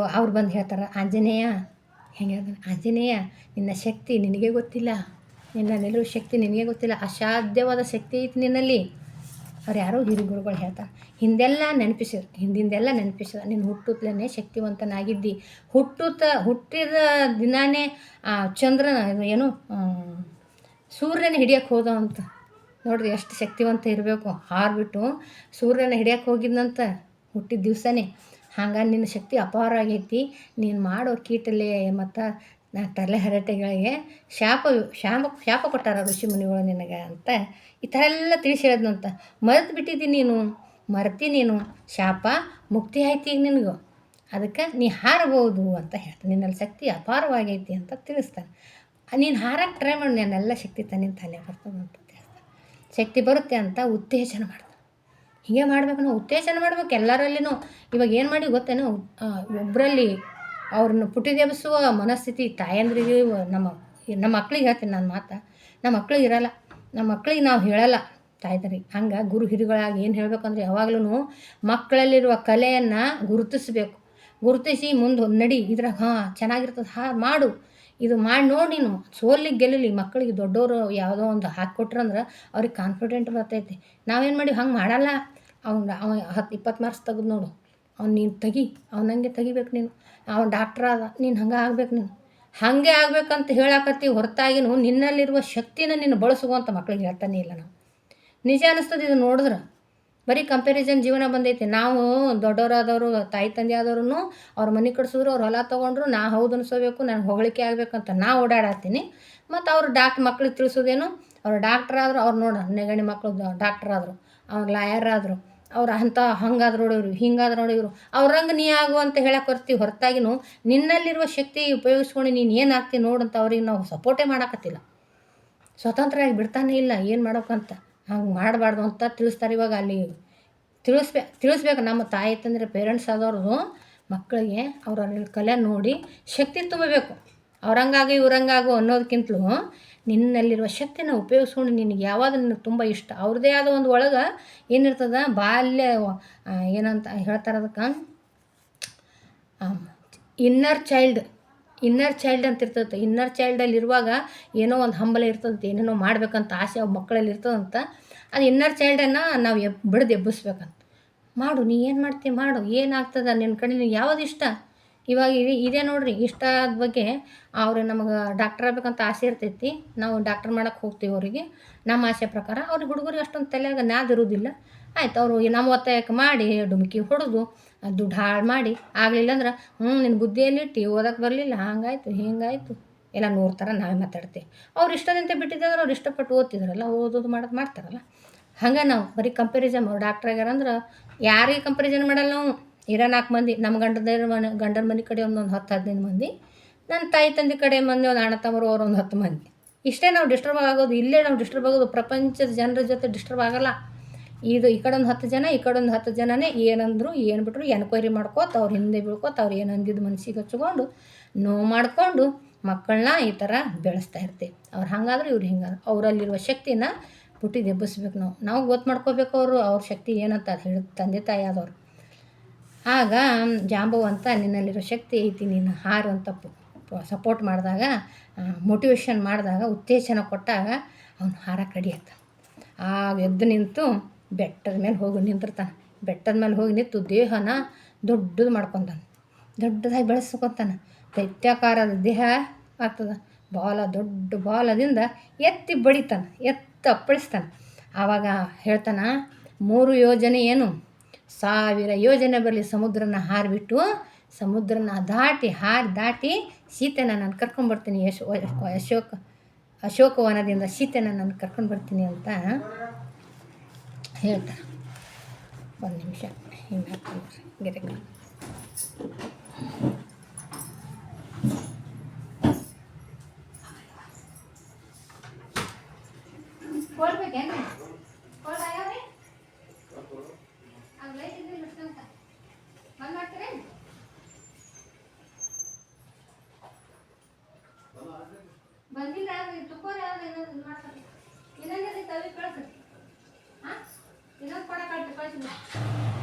A: ಬಂದು ಹೇಳ್ತಾರೆ, ಆಂಜನೇಯ ಹೆಂಗೆ ಹೇಳ್ತಾನೆ, ಆಂಜನೇಯ ನಿನ್ನ ಶಕ್ತಿ ನಿನಗೆ ಗೊತ್ತಿಲ್ಲ, ನಿನ್ನಲ್ಲಿರೋ ಶಕ್ತಿ ನಿನಗೆ ಗೊತ್ತಿಲ್ಲ, ಅಸಾಧ್ಯವಾದ ಶಕ್ತಿ ಐತಿ ನಿನ್ನಲ್ಲಿ. ಅವ್ರು ಯಾರೋ ಹಿರಿಗುರುಗಳು ಹೇಳ್ತಾರೆ, ಹಿಂದಿಂದೆಲ್ಲ ನೆನಪಿಸಿದ, ನೀನು ಹುಟ್ಟುತ್ತಲೇ ಶಕ್ತಿವಂತನಾಗಿದ್ದಿ. ಹುಟ್ಟಿದ ದಿನಾನೇ ಚಂದ್ರನ ಏನು ಸೂರ್ಯನ ಹಿಡಿಯೋಕ್ಕೆ ಹೋದ ಅಂತ. ನೋಡ್ರಿ ಎಷ್ಟು ಶಕ್ತಿವಂತ ಇರಬೇಕು. ಹಾರ್ಬಿಟ್ಟು ಸೂರ್ಯನ ಹಿಡಿಯೋಕ್ಕೆ ಹೋಗಿದ್ದಂತ ಹುಟ್ಟಿದ ದಿವಸನೇ. ಹಂಗಾಗಿ ನಿನ್ನ ಶಕ್ತಿ ಅಪಾರ ಆಗೈತಿ. ನೀನು ಮಾಡೋ ಕೀಟಲೆ ಮತ್ತು ತಲೆ ಹರಟೆಗಳಿಗೆ ಶಾಪ ಕೊಟ್ಟಾರ ಋಷಿ ಮುನಿಗಳು ನಿನಗೆ ಅಂತ ಈ ಥರ ಎಲ್ಲ ತಿಳಿಸಿ ಹೇಳಿದ್ನಂತ. ಮರ್ತಿ ನೀನು ಶಾಪ ಮುಕ್ತಿ ಆಯ್ತು ಈಗ ನಿನಗೂ, ಅದಕ್ಕೆ ನೀ ಹಾರಬಹುದು ಅಂತ ಹೇಳ್ತಾನೆ. ನಿನ್ನಲ್ಲಿ ಶಕ್ತಿ ಅಪಾರವಾಗೈತಿ ಅಂತ ತಿಳಿಸ್ತಾನೆ. ನೀನು ಹಾರಕ್ಕೆ ಟ್ರೈ ಮಾಡಿ, ನಾನೆಲ್ಲ ಶಕ್ತಿ ತಾನೇ ಬರ್ತದೆ ಅಂತ ಹೇಳ್ತಾನೆ. ಶಕ್ತಿ ಬರುತ್ತೆ ಅಂತ ಉತ್ತೇಜನ ಮಾಡ್ತಾನೆ. ಹೀಗೆ ಮಾಡ್ಬೇಕು, ನಾವು ಉತ್ತೇಜನ ಮಾಡ್ಬೇಕು ಎಲ್ಲರಲ್ಲಿನೂ. ಇವಾಗ ಏನು ಮಾಡಿ ಗೊತ್ತೇನೋ, ಒಬ್ಬರಲ್ಲಿ ಅವ್ರನ್ನ ಪುಟಿದೆಬ್ಬಿಸುವ ಮನಸ್ಥಿತಿ ತಾಯಂದ್ರಿಗೆ ನಮ್ಮ ಮಕ್ಳಿಗೆ ಹೇಳ್ತೀನಿ ನಾನು ಮಾತು. ನಮ್ಮ ಮಕ್ಳಿಗೆ ಇರೋಲ್ಲ, ನಮ್ಮ ಮಕ್ಳಿಗೆ ನಾವು ಹೇಳಲ್ಲ ತಾಯ್ದರಿಗೆ. ಹಂಗೆ ಗುರು ಹಿರಿಗಳಾಗಿ ಏನು ಹೇಳಬೇಕಂದ್ರೆ, ಯಾವಾಗಲೂ ಮಕ್ಕಳಲ್ಲಿರುವ ಕಲೆಯನ್ನು ಗುರುತಿಸಿ ಮುಂದೆ ನಡಿ, ಇದ್ರಾಗ ಚೆನ್ನಾಗಿರ್ತದೆ, ಮಾಡು, ಇದು ಮಾಡಿ ನೋಡಿ. ನೀನು ಸೋಲಿಗೆ ಗೆಲ್ಲಲಿ, ಮಕ್ಕಳಿಗೆ ದೊಡ್ಡವರು ಯಾವುದೋ ಒಂದು ಹಾಕಿಕೊಟ್ರಂದ್ರೆ ಅವ್ರಿಗೆ ಕಾನ್ಫಿಡೆಂಟ್ ಬರ್ತೈತಿ. ನಾವೇನು ಮಾಡಿ ಹಂಗೆ ಮಾಡಲ್ಲ. ಅವ 10-20 ಮಾರ್ಕ್ಸ್ ತೆಗೆದು ನೋಡು, ನೀನು ಅವನಂಗೆ ತೆಗಿಬೇಕು. ನೀನು ಡಾಕ್ಟ್ರ್ ಆದ, ನೀನು ಹಂಗೆ ಆಗ್ಬೇಕು. ನೀನು ಹಾಗೆ ಆಗ್ಬೇಕಂತ ಹೇಳಾಕತ್ತಿ ಹೊರತಾಗಿನೂ ನಿನ್ನಲ್ಲಿರುವ ಶಕ್ತಿನ ನೀನು ಬಳಸುವಂಥ ಮಕ್ಳಿಗೆ ಹೇಳ್ತಾನೆ ಇಲ್ಲ ನಾವು. ನಿಜ ಅನ್ನಿಸ್ತದೆ ಇದು ನೋಡಿದ್ರೆ. ಬರೀ ಕಂಪ್ಯಾರಿಸನ್ ಜೀವನ ಬಂದೈತಿ. ನಾವು ದೊಡ್ಡವರಾದವರು, ತಾಯಿ ತಂದೆ ಆದವ್ರು ಅವ್ರ ಮನೆ ಕಟ್ಸಿದ್ರು, ಅವ್ರು ಹೊಲ ತೊಗೊಂಡ್ರು, ನಾ ಹೌದು ಅನಿಸೋಬೇಕು, ನನಗೆ ಹೊಗಳಿಕೆ ಆಗಬೇಕಂತ ನಾ ಓಡಾಡತ್ತೀನಿ. ಮತ್ತು ಅವ್ರು ಮಕ್ಳಿಗೆ ತಿಳಿಸೋದೇನು, ಅವ್ರು ಡಾಕ್ಟ್ರ್ ಆದರು, ಅವ್ರು ನೋಡ ನೆಗಣಿ ಮಕ್ಕಳು ಡಾಕ್ಟ್ರ್ ಆದರು, ಅವ್ರು ಲಾಯರ್ ಆದರು, ಅವ್ರು ಹಂಗಾದ್ರು ನೋಡಿವ್ರು, ಹಿಂಗಾದ್ರು ನೋಡಿವ್ರು, ಅವ್ರಂಗೆ ನೀ ಆಗು ಅಂತ ಹೇಳಕ್ಕೆ ಬರ್ತೀವಿ. ಹೊರತಾಗಿನೂ ನಿನ್ನಲ್ಲಿರುವ ಶಕ್ತಿ ಉಪಯೋಗಿಸ್ಕೊಂಡು ನೀನು ಏನು ಆಗ್ತೀವಿ ನೋಡಂತ ಅವ್ರಿಗೆ ನಾವು ಸಪೋರ್ಟೇ ಮಾಡೋಕತ್ತಿಲ್ಲ. ಸ್ವತಂತ್ರವಾಗಿ ಬಿಡ್ತಾನೆ ಇಲ್ಲ ಏನು ಮಾಡೋಕ್ಕಂತ. ಹಂಗೆ ಮಾಡಬಾರ್ದು ಅಂತ ತಿಳಿಸ್ತಾರೆ. ಇವಾಗ ಅಲ್ಲಿ ತಿಳಿಸ್ಬೇಕು ನಮ್ಮ ತಾಯಿ ತಂದ್ರೆ ಪೇರೆಂಟ್ಸ್ ಆದವ್ರದ್ದು ಮಕ್ಕಳಿಗೆ ಅವ್ರಲ್ಲಿ ಕಲೆ ನೋಡಿ ಶಕ್ತಿ ತುಂಬಬೇಕು. ಅವ್ರಂಗಾಗು ಇವ್ರಂಗಾಗು ಅನ್ನೋದಕ್ಕಿಂತಲೂ ನಿನ್ನಲ್ಲಿರುವ ಶಕ್ತಿನ ಉಪಯೋಗಿಸ್ಕೊಂಡು ನಿನಗೆ ಯಾವಾಗ ನಿನಗೆ ತುಂಬ ಇಷ್ಟ, ಅವ್ರದ್ದೇ ಆದ ಒಂದು ಒಳಗೆ ಏನಿರ್ತದೆ, ಬಾಲ್ಯ ಏನಂತ ಹೇಳ್ತಾರೆ ಅದಕ್ಕೆ, ಇನ್ನರ್ ಚೈಲ್ಡ್ ಅಂತ ಇರ್ತದೆ. ಇನ್ನರ್ ಚೈಲ್ಡಲ್ಲಿರುವಾಗ ಏನೋ ಒಂದು ಹಂಬಲ ಇರ್ತದೆ, ಏನೇನೋ ಮಾಡ್ಬೇಕಂತ ಆಸೆ ಅವು ಮಕ್ಕಳಲ್ಲಿ ಇರ್ತದಂತ. ಅದು ಇನ್ನರ್ ಚೈಲ್ಡನ್ನು ನಾವು ಬಿಡದು ಎಬ್ಬಿಸ್ಬೇಕಂತ. ಮಾಡು, ನೀ ಏನು ಮಾಡ್ತೀವಿ ಮಾಡು, ಏನಾಗ್ತದೆ ನಿನ್ನ ಕಡೆ ನಿನಗೆ ಯಾವುದು ಇಷ್ಟ. ಇವಾಗ ಇದೇ ನೋಡಿರಿ, ಇಷ್ಟದ ಬಗ್ಗೆ ಅವ್ರು ನಮಗೆ ಡಾಕ್ಟರ್ ಆಗ್ಬೇಕಂತ ಆಸೆ ಇರ್ತೈತಿ, ನಾವು ಡಾಕ್ಟರ್ ಮಾಡೋಕ್ಕೆ ಹೋಗ್ತೀವಿ. ಅವರಿಗೆ ನಮ್ಮ ಆಸೆ ಪ್ರಕಾರ ಅವ್ರಿಗೆ ಹುಡುಗರಿಗೆ ಅಷ್ಟೊಂದು ತಲೆಯಾಗ ನಾದಿರೋದಿಲ್ಲ. ಆಯ್ತು, ಅವರು ನಮ್ಮ ಒತ್ತಾಯಕ್ಕೆ ಮಾಡಿ ಡುಮಕಿ ಹೊಡೆದು ದುಡ್ಡು ಹಾಳು ಮಾಡಿ ಆಗಲಿಲ್ಲ ಅಂದ್ರೆ ನಿನ್ನ ಬುದ್ಧಿಯಲ್ಲಿಟ್ಟು ಓದಕ್ಕೆ ಬರಲಿಲ್ಲ, ಹಂಗಾಯ್ತು ಹಿಂಗಾಯ್ತು ಎಲ್ಲ ನೋಡ್ತಾರೆ. ನಾವೇ ಮಾತಾಡ್ತೀವಿ. ಅವ್ರು ಇಷ್ಟದಂತೆ ಬಿಟ್ಟಿದ್ದಾರೆ, ಅವ್ರು ಇಷ್ಟಪಟ್ಟು ಓದ್ತಿದ್ರಲ್ಲ, ಓದೋದು ಮಾಡ್ತಾರಲ್ಲ. ಹಂಗೆ ನಾವು ಬರೀ ಕಂಪ್ಯಾರಿಸನ್. ಅವ್ರು ಡಾಕ್ಟ್ರ್ ಆಗ್ಯಾರಂದ್ರೆ ಯಾರಿಗೆ ಕಂಪ್ಯಾರಿಸನ್ ಮಾಡಲ್ಲ ನಾವು. ಇರೋ 4 ಮಂದಿ, ನಮ್ಮ ಗಂಡನ ಮನೆ ಕಡೆ ಒಂದು 10-15 ಮಂದಿ, ನನ್ನ ತಾಯಿ ತಂದೆ ಕಡೆ ಮಂದಿ ಒಂದು ಅಣ್ಣ ತಮ್ಮರು ಅವ್ರು ಒಂದು 10 ಮಂದಿ. ಇಷ್ಟೇ ನಾವು ಡಿಸ್ಟರ್ಬ್ ಆಗೋದು. ಇಲ್ಲೇ ನಾವು ಡಿಸ್ಟರ್ಬ್ ಆಗೋದು. ಪ್ರಪಂಚದ ಜನರ ಜೊತೆ ಡಿಸ್ಟರ್ಬ್ ಆಗಲ್ಲ. ಇದು ಈ ಕಡೆ ಒಂದು 10 ಜನ, ಈ ಕಡೆ ಒಂದು 10 ಜನನೇ ಏನಂದ್ರು ಏನು ಬಿಟ್ಟರು ಎನ್ಕ್ವೈರಿ ಮಾಡ್ಕೋತ ಅವ್ರು ಹಿಂದೆ ಬೀಳ್ಕೋತ ಅವ್ರು ಏನು ಅಂದಿದ್ದು ಮನಸ್ಸಿಗೆ ಹಚ್ಕೊಂಡು ನೋವು ಮಾಡಿಕೊಂಡು ಮಕ್ಕಳನ್ನ ಈ ಥರ ಬೆಳೆಸ್ತಾ ಇರ್ತೀವಿ. ಅವ್ರು ಹಂಗಾದ್ರೆ ಇವ್ರು ಹಿಂಗಾದ್ರೆ ಅವರಲ್ಲಿರುವ ಶಕ್ತಿನ ಎಬ್ಬಿಸ್ಬೇಕು. ನಾವು ಗೊತ್ತು ಮಾಡ್ಕೋಬೇಕು ಅವ್ರ ಶಕ್ತಿ ಏನಂತ ಅದು ಹೇಳಿ ತಂದೆ ತಾಯಿ ಆದವ್ರು. ಆಗ ಜಾಂಬವಂತ ನಿನ್ನಲ್ಲಿರೋ ಶಕ್ತಿ ಐತಿ, ನೀನು ಹಾರು ಅಂತ ಸಪೋರ್ಟ್ ಮಾಡಿದಾಗ, ಮೋಟಿವೇಶನ್ ಮಾಡಿದಾಗ, ಉತ್ತೇಜನ ಕೊಟ್ಟಾಗ ಅವನು ಹಾರಕ್ಕೆ ರೆಡಿ ಆಗ್ತಾನೆ. ಆಗ ಎದ್ದು ನಿಂತು ಬೆಟ್ಟದ ಮೇಲೆ ಹೋಗಿ ನಿಂತಿರ್ತಾನೆ. ಬೆಟ್ಟದ ಮೇಲೆ ಹೋಗಿ ನಿಂತು ದೇಹನ ದೊಡ್ಡದು ಮಾಡ್ಕೊತಾನೆ, ದೊಡ್ಡದಾಗಿ ಬೆಳೆಸ್ಕೊತಾನೆ. ದೈತ್ಯಾಕಾರದ ದೇಹ ಆಗ್ತದೆ. ದೊಡ್ಡ ಬಾಲದಿಂದ ಎತ್ತಿ ಬಡಿತಾನೆ, ಅಪ್ಪಳಿಸ್ತಾನೆ. ಆವಾಗ ಹೇಳ್ತಾನೆ, 3 ಯೋಜನೆ ಏನು 1000 ಯೋಜನೆ ಬರಲಿ, ಸಮುದ್ರನ ಹಾರಿಬಿಟ್ಟು ಸಮುದ್ರನ ದಾಟಿ ಸೀತೆನ ನಾನು ಕರ್ಕೊಂಡ್ಬರ್ತೀನಿ, ಅಶೋಕವನದಿಂದ ಸೀತೆನ ನಾನು ಕರ್ಕೊಂಡ್ಬರ್ತೀನಿ ಅಂತ ಹೇಳ್ತಾರೆ. 1 ನಿಮಿಷ ಹಿಂಗೆ ಹಾಕ್ತೀನಿ ಗೆರೆಗಳು. ಕೊಡ್ಬೇಕೇನು? ಬಂದಿಲ್ಲ ತುಕೋರಿ ಯಾವ್ದು ಇನ್ನೊಂದು ಮಾಡ್ತಾರೆ ಇನ್ನೊಂದು ತವಿ ಕಳ್ಸಿ ಹಾಂ ಇನ್ನೊಂದು ಕೊಡ ಕಳ್ಸಿ ಹಾಂ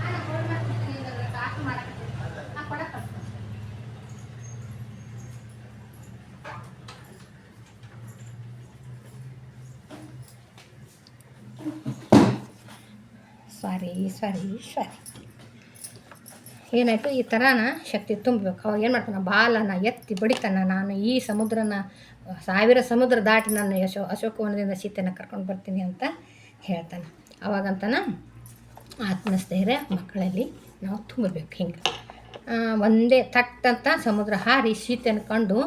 A: ನಾನು ಫೋನ್ ಮಾಡ್ತೀನಿ ಕಾಸು ಮಾಡಕತ್ತೀನಿ ಹಾಂ ಕೊಡ ಕಳ್ಸಿ ಸಾರಿ ಏನಾಯಿತು ಈ ಥರನ ಶಕ್ತಿ ತುಂಬಬೇಕು. ಅವಾಗ ಏನು ಮಾಡ್ತಾನೆ, ಬಾಲನ ಎತ್ತಿ ಬಡಿತಾನ. ನಾನು ಈ ಸಮುದ್ರನ 1000 ಸಮುದ್ರ ದಾಟಿ ನಾನು ಅಶೋಕವನದಿಂದ ಸೀತೆಯನ್ನು ಕರ್ಕೊಂಡು ಬರ್ತೀನಿ ಅಂತ ಹೇಳ್ತಾನೆ. ಅವಾಗಂತಾನೆ ಆತ್ಮಸ್ಥೈರ್ಯ ಮಕ್ಕಳಲ್ಲಿ ನಾವು ತುಂಬಬೇಕು. ಹಿಂಗೆ ಒಂದೇ ತಟ್ಟಂತ ಸಮುದ್ರ ಹಾರಿ ಸೀತೆಯನ್ನು ಕಂಡು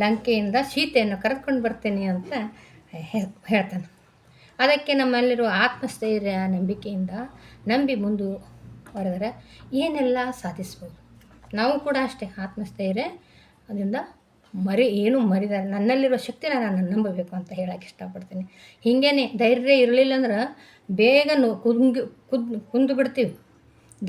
A: ಲಂಕೆಯಿಂದ ಸೀತೆಯನ್ನು ಕರೆದುಕೊಂಡು ಬರ್ತೀನಿ ಅಂತ ಹೇಳ್ತಾನೆ. ಅದಕ್ಕೆ ನಮ್ಮಲ್ಲಿರುವ ಆತ್ಮಸ್ಥೈರ್ಯ ನಂಬಿಕೆಯಿಂದ ನಂಬಿ ಮುಂದುವರೆದರೆ ಏನೆಲ್ಲ ಸಾಧಿಸ್ಬೋದು. ನಾವು ಕೂಡ ಅಷ್ಟೇ ಆತ್ಮಸ್ಥೈರ್ಯ ಅದರಿಂದ ಏನು ಮರಿದಾರೆ ನನ್ನಲ್ಲಿರೋ ಶಕ್ತಿನ ನಾನು ನಂಬಬೇಕು ಅಂತ ಹೇಳೋಕ್ಕೆ ಇಷ್ಟಪಡ್ತೀನಿ. ಹೀಗೇ ಧೈರ್ಯ ಇರಲಿಲ್ಲ ಅಂದ್ರೆ ಬೇಗ ಕುಂದು ಬಿಡ್ತೀವಿ.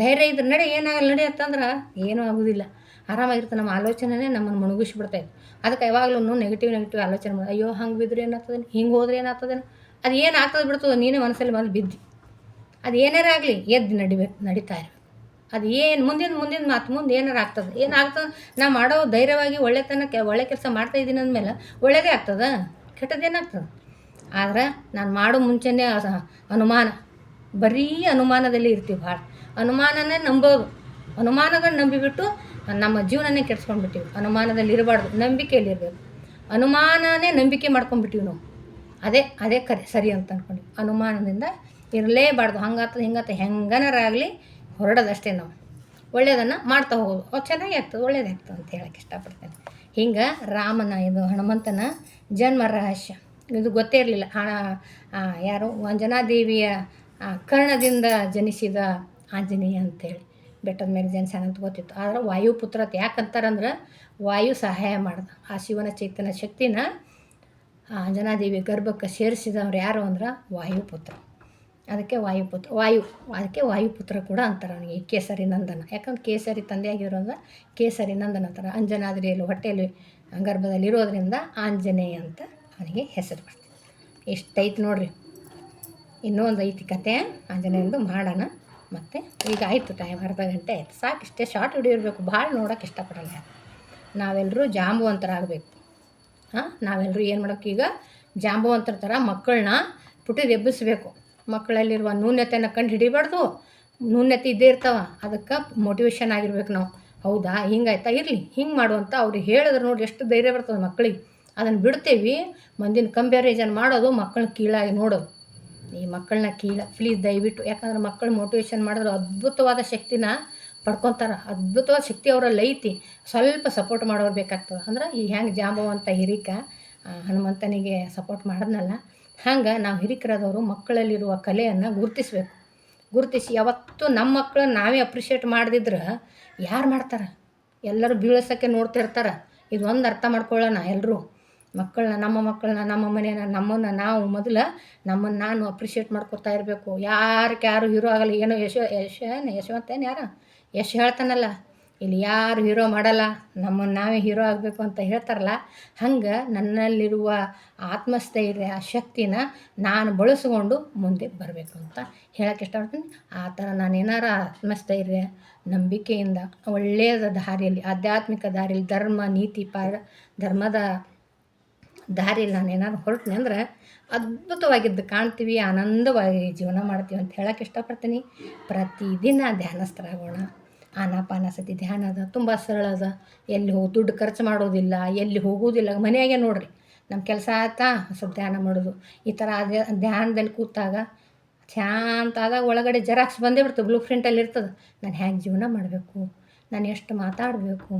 A: ಧೈರ್ಯ ಇದ್ರೆ ನಡೆ ಏನಾಗಲ್ಲ ನಡೆ ಅಂತಂದ್ರೆ ಏನೂ ಆಗೋದಿಲ್ಲ, ಆರಾಮಾಗಿರುತ್ತೆ. ನಮ್ಮ ಆಲೋಚನೆನೇ ನಮ್ಮನ್ನು ಮುಳುಗಿಸ್ಬಿಡ್ತಾಯಿತ್ತು. ಅದಕ್ಕೆ ಯಾವಾಗಲೂ ನೆಗೆಟಿವ್ ಆಲೋಚನೆ ಮಾಡಿ ಅಯ್ಯೋ ಹಂಗೆ ಬಿದ್ದರೆ ಏನಾಗ್ತದೆ, ಹಿಂಗೆ ಹೋದ್ರೆ ಏನಾಗ್ತದೆ, ಅದು ಏನು ಆಗ್ತದೆ ಬಿಡ್ತದೆ ನೀನೇ ಮನಸ್ಸಲ್ಲಿ ಮೊದಲು ಬಿದ್ದು. ಅದು ಏನಾರ ಆಗಲಿ ಎದ್ದು ನಡೀತಾ ಇರಬೇಕು. ಅದು ಏನು ಮುಂದಿನ ಮಾತು ಮುಂದೆ ಏನಾರು ಆಗ್ತದೆ, ಏನಾಗ್ತದೆ ನಾ ಮಾಡೋ ಧೈರ್ಯವಾಗಿ ಒಳ್ಳೆ ಕೆಲಸ ಮಾಡ್ತಾಯಿದ್ದೀನಿ ಅಂದಮೇಲೆ ಒಳ್ಳೆಯದೇ ಆಗ್ತದೆ, ಕೆಟ್ಟದ್ದೇನಾಗ್ತದೆ. ಆದರೆ ನಾನು ಮಾಡೋ ಮುಂಚೆನೇ ಅನುಮಾನ, ಬರೀ ಅನುಮಾನದಲ್ಲಿ ಇರ್ತೀವಿ. ಭಾಳ ಅನುಮಾನನೇ ನಂಬೋದು. ಅನುಮಾನಗಳನ್ನ ನಂಬಿಬಿಟ್ಟು ನಮ್ಮ ಜೀವನನೇ ಕೆಡ್ಸ್ಕೊಂಡ್ಬಿಟ್ಟಿವಿ. ಅನುಮಾನದಲ್ಲಿ ಇರಬಾರ್ದು, ನಂಬಿಕೆಯಲ್ಲಿರಬೇಕು. ಅನುಮಾನನೇ ನಂಬಿಕೆ ಮಾಡ್ಕೊಂಡ್ಬಿಟ್ಟಿವಿ ನಾವು. ಅದೇ ಸರಿ ಅಂತ ಅಂದ್ಕೊಂಡು ಅನುಮಾನದಿಂದ ಇರಲೇಬಾರ್ದು. ಹಂಗಾಗ್ತದೆ ಹಿಂಗಾಗ್ತದೆ ಹೆಂಗನಾರಾಗಲಿ ಹೊರಡೋದಷ್ಟೇ. ನಾವು ಒಳ್ಳೆಯದನ್ನು ಮಾಡ್ತಾ ಹೋಗೋದು, ಅದು ಚೆನ್ನಾಗಿ ಆಗ್ತದೆ, ಒಳ್ಳೇದಾಗ್ತದೆ ಅಂತ ಹೇಳೋಕ್ಕೆ ಇಷ್ಟಪಡ್ತೇನೆ. ಹಿಂಗೆ ರಾಮನ ಹನುಮಂತನ ಜನ್ಮ ರಹಸ್ಯ ಇದು ಗೊತ್ತೇ ಇರಲಿಲ್ಲ. ಯಾರು ಅಂಜನಾದೇವಿಯ ಕರ್ಣದಿಂದ ಜನಿಸಿದ ಆಂಜನೇಯ ಅಂತೇಳಿ ಬೆಟ್ಟದ ಮೇಲೆ ಜನಿಸ್ಯಾನ ಅಂತ ಗೊತ್ತಿತ್ತು. ಆದರೆ ವಾಯುಪುತ್ರ ಅಂತ ಯಾಕಂತಾರಂದ್ರೆ ವಾಯು ಸಹಾಯ ಮಾಡ್ದ. ಆ ಶಿವನ ಚೈತನ್ಯ ಶಕ್ತಿನ ಅಂಜನಾದೇವಿ ಗರ್ಭಕ್ಕೆ ಸೇರಿಸಿದವ್ರು ಯಾರು ಅಂದ್ರೆ ವಾಯುಪುತ್ರ. ಅದಕ್ಕೆ ವಾಯುಪುತ್ರ ಕೂಡ ಅಂತಾರೆ ಅವನಿಗೆ. ಕೇಸರಿ ನಂದನ, ಯಾಕಂದ್ರೆ ಕೇಸರಿ ತಂದೆಯಾಗಿರೋದ್ರಿಂದ ಕೇಸರಿ ನಂದನ ಅಂತಾರೆ. ಅಂಜನಾದ್ರಿಯಲ್ಲಿ ಹೊಟ್ಟೆಯಲ್ಲಿ ಗರ್ಭದಲ್ಲಿ ಇರೋದ್ರಿಂದ ಆಂಜನೇಯ ಅಂತ ಅವನಿಗೆ ಹೆಸರು ಬರ್ತದೆ. ಎಷ್ಟೈತೆ ನೋಡ್ರಿ, ಇನ್ನೂ ಒಂದು ಐತಿ ಕತೆ ಆಂಜನೇಯಂದು ಮಾಡೋಣ. ಮತ್ತು ಈಗ ಆಯಿತು ಟೈಮ್, ಅರ್ಧ ಗಂಟೆ ಆಯಿತು, ಸಾಕು. ಇಷ್ಟೇ ಶಾರ್ಟ್ ವಿಡಿಯೋ ಇರಬೇಕು, ಭಾಳ ನೋಡೋಕೆ ಇಷ್ಟಪಡಲ್ಲ. ನಾವೆಲ್ಲರೂ ಜಾಂಬುವಂತರಾಗಬೇಕು. ನಾವೆಲ್ಲರೂ ಏನು ಮಾಡೋಕೆ ಈಗ ಜಾಂಬುವಂತರ ಥರ ಮಕ್ಕಳನ್ನ ಪುಟಿದು ಎಬ್ಬಿಸ್ಬೇಕು. ಮಕ್ಕಳಲ್ಲಿರುವ ನ್ಯೂನ್ಯತೆಯನ್ನು ಕಂಡು ಹಿಡಿಬಾರ್ದು. ನ್ಯೂನ್ಯತೆ ಇದ್ದೇ ಇರ್ತಾವೆ, ಅದಕ್ಕೆ ಮೋಟಿವೇಶನ್ ಆಗಿರ್ಬೇಕು ನಾವು. ಹೌದಾ ಹಿಂಗಾಯ್ತಾ, ಇರಲಿ ಹಿಂಗೆ ಮಾಡುವಂತ ಅವ್ರಿಗೆ ಹೇಳಿದ್ರೆ ನೋಡಿ ಎಷ್ಟು ಧೈರ್ಯ ಬರ್ತದೆ ಮಕ್ಕಳಿಗೆ. ಅದನ್ನು ಬಿಡ್ತೇವೆ, ಮಂದಿನ ಕಂಪ್ಯಾರಿಸನ್ ಮಾಡೋದು, ಮಕ್ಕಳನ್ನ ಕೀಳಾಗಿ ನೋಡೋದು. ಈ ಮಕ್ಕಳನ್ನ ಪ್ಲೀಸ್ ದಯವಿಟ್ಟು, ಯಾಕಂದ್ರೆ ಮಕ್ಕಳು ಮೋಟಿವೇಶನ್ ಮಾಡಿದ್ರೆ ಅದ್ಭುತವಾದ ಶಕ್ತಿನ ಪಡ್ಕೊತಾರೆ. ಅದ್ಭುತವಾದ ಶಕ್ತಿ ಅವರಲ್ಲಿ ಐತಿ. ಸ್ವಲ್ಪ ಸಪೋರ್ಟ್ ಮಾಡೋರು ಬೇಕಾಗ್ತದೆ. ಅಂದ್ರೆ ಈ ಹೆಂಗೆ ಜಾಂಬವಂತ ಹಿರಿಕ ಹನುಮಂತನಿಗೆ ಸಪೋರ್ಟ್ ಮಾಡಿದ್ನಲ್ಲ, ಹಂಗೆ ನಾವು ಹಿರಿಕರಾದವರು ಮಕ್ಕಳಲ್ಲಿರುವ ಕಲೆಯನ್ನು ಗುರುತಿಸಿ ಯಾವತ್ತೂ ನಮ್ಮ ಮಕ್ಕಳನ್ನ ನಾವೇ ಅಪ್ರಿಷಿಯೇಟ್ ಮಾಡದಿದ್ರೆ ಯಾರು ಮಾಡ್ತಾರೆ? ಎಲ್ಲರೂ ಬೀಳಿಸೋಕ್ಕೆ ನೋಡ್ತಿರ್ತಾರೆ. ಇದು ಒಂದು ಅರ್ಥ ಮಾಡ್ಕೊಳ್ಳೋಣ ಎಲ್ಲರೂ. ನಮ್ಮ ಮಕ್ಕಳನ್ನ ನಮ್ಮ ಮನೆಯನ್ನು ನಮ್ಮನ್ನು ನಾವು ಮೊದಲು ನಮ್ಮನ್ನು ನಾನು ಅಪ್ರಿಷಿಯೇಟ್ ಮಾಡ್ಕೊತಾ ಇರಬೇಕು. ಯಾರು ಹೀರೋ ಆಗಲ್ಲ. ಏನೋ ಯಶವಂತೇನು ಯಾರು ಯಶ್ ಹೇಳ್ತಾನಲ್ಲ, ಇಲ್ಲಿ ಯಾರು ಹೀರೋ ಮಾಡಲ್ಲ, ನಮ್ಮನ್ನು ನಾವೇ ಹೀರೋ ಆಗಬೇಕು ಅಂತ ಹೇಳ್ತಾರಲ್ಲ, ಹಂಗೆ ನನ್ನಲ್ಲಿರುವ ಆತ್ಮಸ್ಥೈರ್ಯ ಶಕ್ತಿನ ನಾನು ಬಳಸ್ಕೊಂಡು ಮುಂದೆ ಬರಬೇಕು ಅಂತ ಹೇಳೋಕ್ಕೆ ಇಷ್ಟಪಡ್ತೀನಿ. ಆ ಥರ ನಾನು ಏನಾರ ಆತ್ಮಸ್ಥೈರ್ಯ ನಂಬಿಕೆಯಿಂದ ಒಳ್ಳೆಯದ ದಾರಿಯಲ್ಲಿ, ಆಧ್ಯಾತ್ಮಿಕ ದಾರಿಯಲ್ಲಿ, ಧರ್ಮದ ದಾರಿಯಲ್ಲಿ ನಾನು ಏನಾದ್ರು ಹೊರಟ್ನಿ ಅಂದ್ರೆ ಅದ್ಭುತವಾಗಿದ್ದು ಕಾಣ್ತೀವಿ, ಆನಂದವಾಗಿ ಜೀವನ ಮಾಡ್ತೀವಿ ಅಂತ ಹೇಳೋಕ್ಕೆ ಇಷ್ಟಪಡ್ತೀನಿ. ಪ್ರತಿದಿನ ಧ್ಯಾನಸ್ಥರಾಗೋಣ. ಆನಾಪಾನಸತಿ ಧ್ಯಾನ ಅದ, ತುಂಬ ಸರಳ ಅದ. ಎಲ್ಲಿ ದುಡ್ಡು ಖರ್ಚು ಮಾಡೋದಿಲ್ಲ, ಎಲ್ಲಿ ಹೋಗೋದಿಲ್ಲ, ಮನೆಯಾಗೆ ನೋಡಿರಿ. ನಮ್ಮ ಕೆಲಸ ಆಯ್ತಾ ಸ್ವಲ್ಪ ಧ್ಯಾನ ಮಾಡೋದು. ಈ ಥರ ಧ್ಯಾನದಲ್ಲಿ ಕೂತಾಗ ಶಾಂತ ಆದಾಗ ಒಳಗಡೆ ಜೆರಾಕ್ಸ್ ಬಂದೇ ಬಿಡ್ತದೆ, ಬ್ಲೂ ಪ್ರಿಂಟಲ್ಲಿ ಇರ್ತದೆ. ನಾನು ಹೇಗೆ ಜೀವನ ಮಾಡಬೇಕು, ನಾನು ಎಷ್ಟು ಮಾತಾಡಬೇಕು,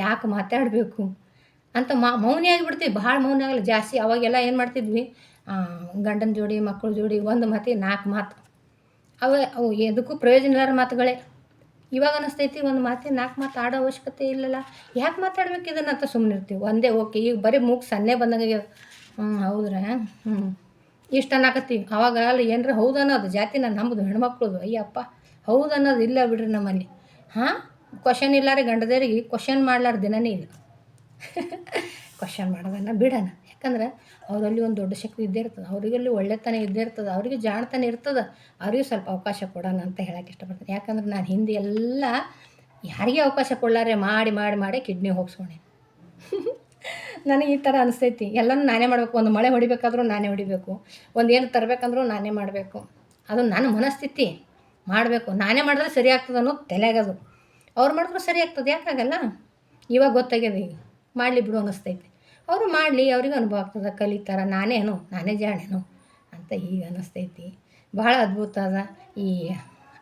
A: ಯಾಕೆ ಮಾತಾಡಬೇಕು ಅಂತ ಮೌನಿ ಆಗಿಬಿಡ್ತೀವಿ. ಭಾಳ ಮೌನ ಆಗಲ್ಲ ಜಾಸ್ತಿ. ಅವಾಗೆಲ್ಲ ಏನು ಮಾಡ್ತಿದ್ವಿ, ಗಂಡನ ಜೋಡಿ ಮಕ್ಕಳ ಜೋಡಿ ಒಂದು ಮಾತಿ 4 ಮಾತು, ಅವು ಎದಕ್ಕೂ ಪ್ರಯೋಜನ ಇಲ್ಲರ ಮಾತುಗಳೇ. ಇವಾಗ ಅನ್ನಿಸ್ತೈತಿ ಒಂದು ಮಾತಿ 4 ಮಾತು ಆಡೋ ಅವಶ್ಯಕತೆ ಇಲ್ಲಲ್ಲ, ಯಾಕೆ ಮಾತಾಡ್ಬೇಕು ಇದನ್ನಂತ ಸುಮ್ಮನೆ ಇರ್ತೀವಿ. ಒಂದೇ ಓಕೆ. ಈಗ ಬರೀ ಮೂಗು ಸನ್ನೆ ಬಂದಂಗೆ ಹೌದ್ರಾ ಇಷ್ಟು ಅನ್ನಕತ್ತೀವಿ. ಅವಾಗ ಅಲ್ಲಿ ಏನರ ಹೌದು ಅನ್ನೋದು ಜಾತಿನ ನಮ್ಮದು ಹೆಣ್ಮಕ್ಳದು. ಅಯ್ಯಪ್ಪ ಹೌದು ಅನ್ನೋದು ಇಲ್ಲ ಬಿಡ್ರಿ ನಮ್ಮಲ್ಲಿ. ಕ್ವಶನ್ ಇಲ್ಲಾರೆ ಗಂಡದವ್ರಿಗೆ ಕ್ವಶನ್ ಮಾಡ್ಲಾರ ದಿನನೇ ಇಲ್ಲ. ಕ್ವಶನ್ ಮಾಡೋದನ್ನು ಬಿಡೋಣ. ಯಾಕಂದ್ರೆ ಅವರಲ್ಲಿ ಒಂದು ದೊಡ್ಡ ಶಕ್ತಿ ಇದ್ದೇ ಇರ್ತದೆ, ಅವರಿಗಲ್ಲಿ ಒಳ್ಳೆತನ ಇದ್ದೇ ಇರ್ತದೆ, ಅವರಿಗೆ ಜಾಣತನ ಇರ್ತದೆ. ಅವ್ರಿಗೆ ಸ್ವಲ್ಪ ಅವಕಾಶ ಕೊಡೋಣ ಅಂತ ಹೇಳಕ್ಕೆ ಇಷ್ಟಪಡ್ತೀನಿ. ಯಾಕಂದ್ರೆ ನಾನು ಹಿಂದೆ ಎಲ್ಲ ಯಾರಿಗೆ ಅವಕಾಶ ಕೊಡಲಾರೆ ಮಾಡಿ ಮಾಡಿ ಮಾಡಿ ಕಿಡ್ನಿ ಹೋಗಿಸೋಣೆ. ನನಗೆ ಈ ಥರ ಅನಿಸ್ತೈತಿ. ಎಲ್ಲನೂ ನಾನೇ ಮಾಡಬೇಕು. ಒಂದು ಮಳೆ ಹೊಡಿಬೇಕಾದ್ರೂ ನಾನೇ ಹೊಡಿಬೇಕು, ಒಂದು ಏನು ತರಬೇಕಂದ್ರೂ ನಾನೇ ಮಾಡಬೇಕು. ಅದು ನನ್ನ ಮನಸ್ಥಿತಿ. ಮಾಡಬೇಕು, ನಾನೇ ಮಾಡಿದ್ರೆ ಸರಿ ಆಗ್ತದೆ ಅನ್ನೋದು ತಲೆಯಾಗದು. ಅವ್ರು ಮಾಡಿದ್ರು ಸರಿ ಆಗ್ತದೆ, ಯಾಕಾಗಲ್ಲ? ಇವಾಗ ಗೊತ್ತಾಗ್ಯದ, ಈಗ ಮಾಡಲಿ ಬಿಡು ಅನ್ನಿಸ್ತೈತಿ. ಅವರು ಮಾಡಲಿ, ಅವ್ರಿಗೆ ಅನುಭವ ಆಗ್ತದೆ, ಕಲಿತಾರ. ನಾನೇ ಜಾಣೇನು ಅಂತ ಈಗ ಅನ್ನಿಸ್ತೈತಿ. ಭಾಳ ಅದ್ಭುತ ಅದ ಈ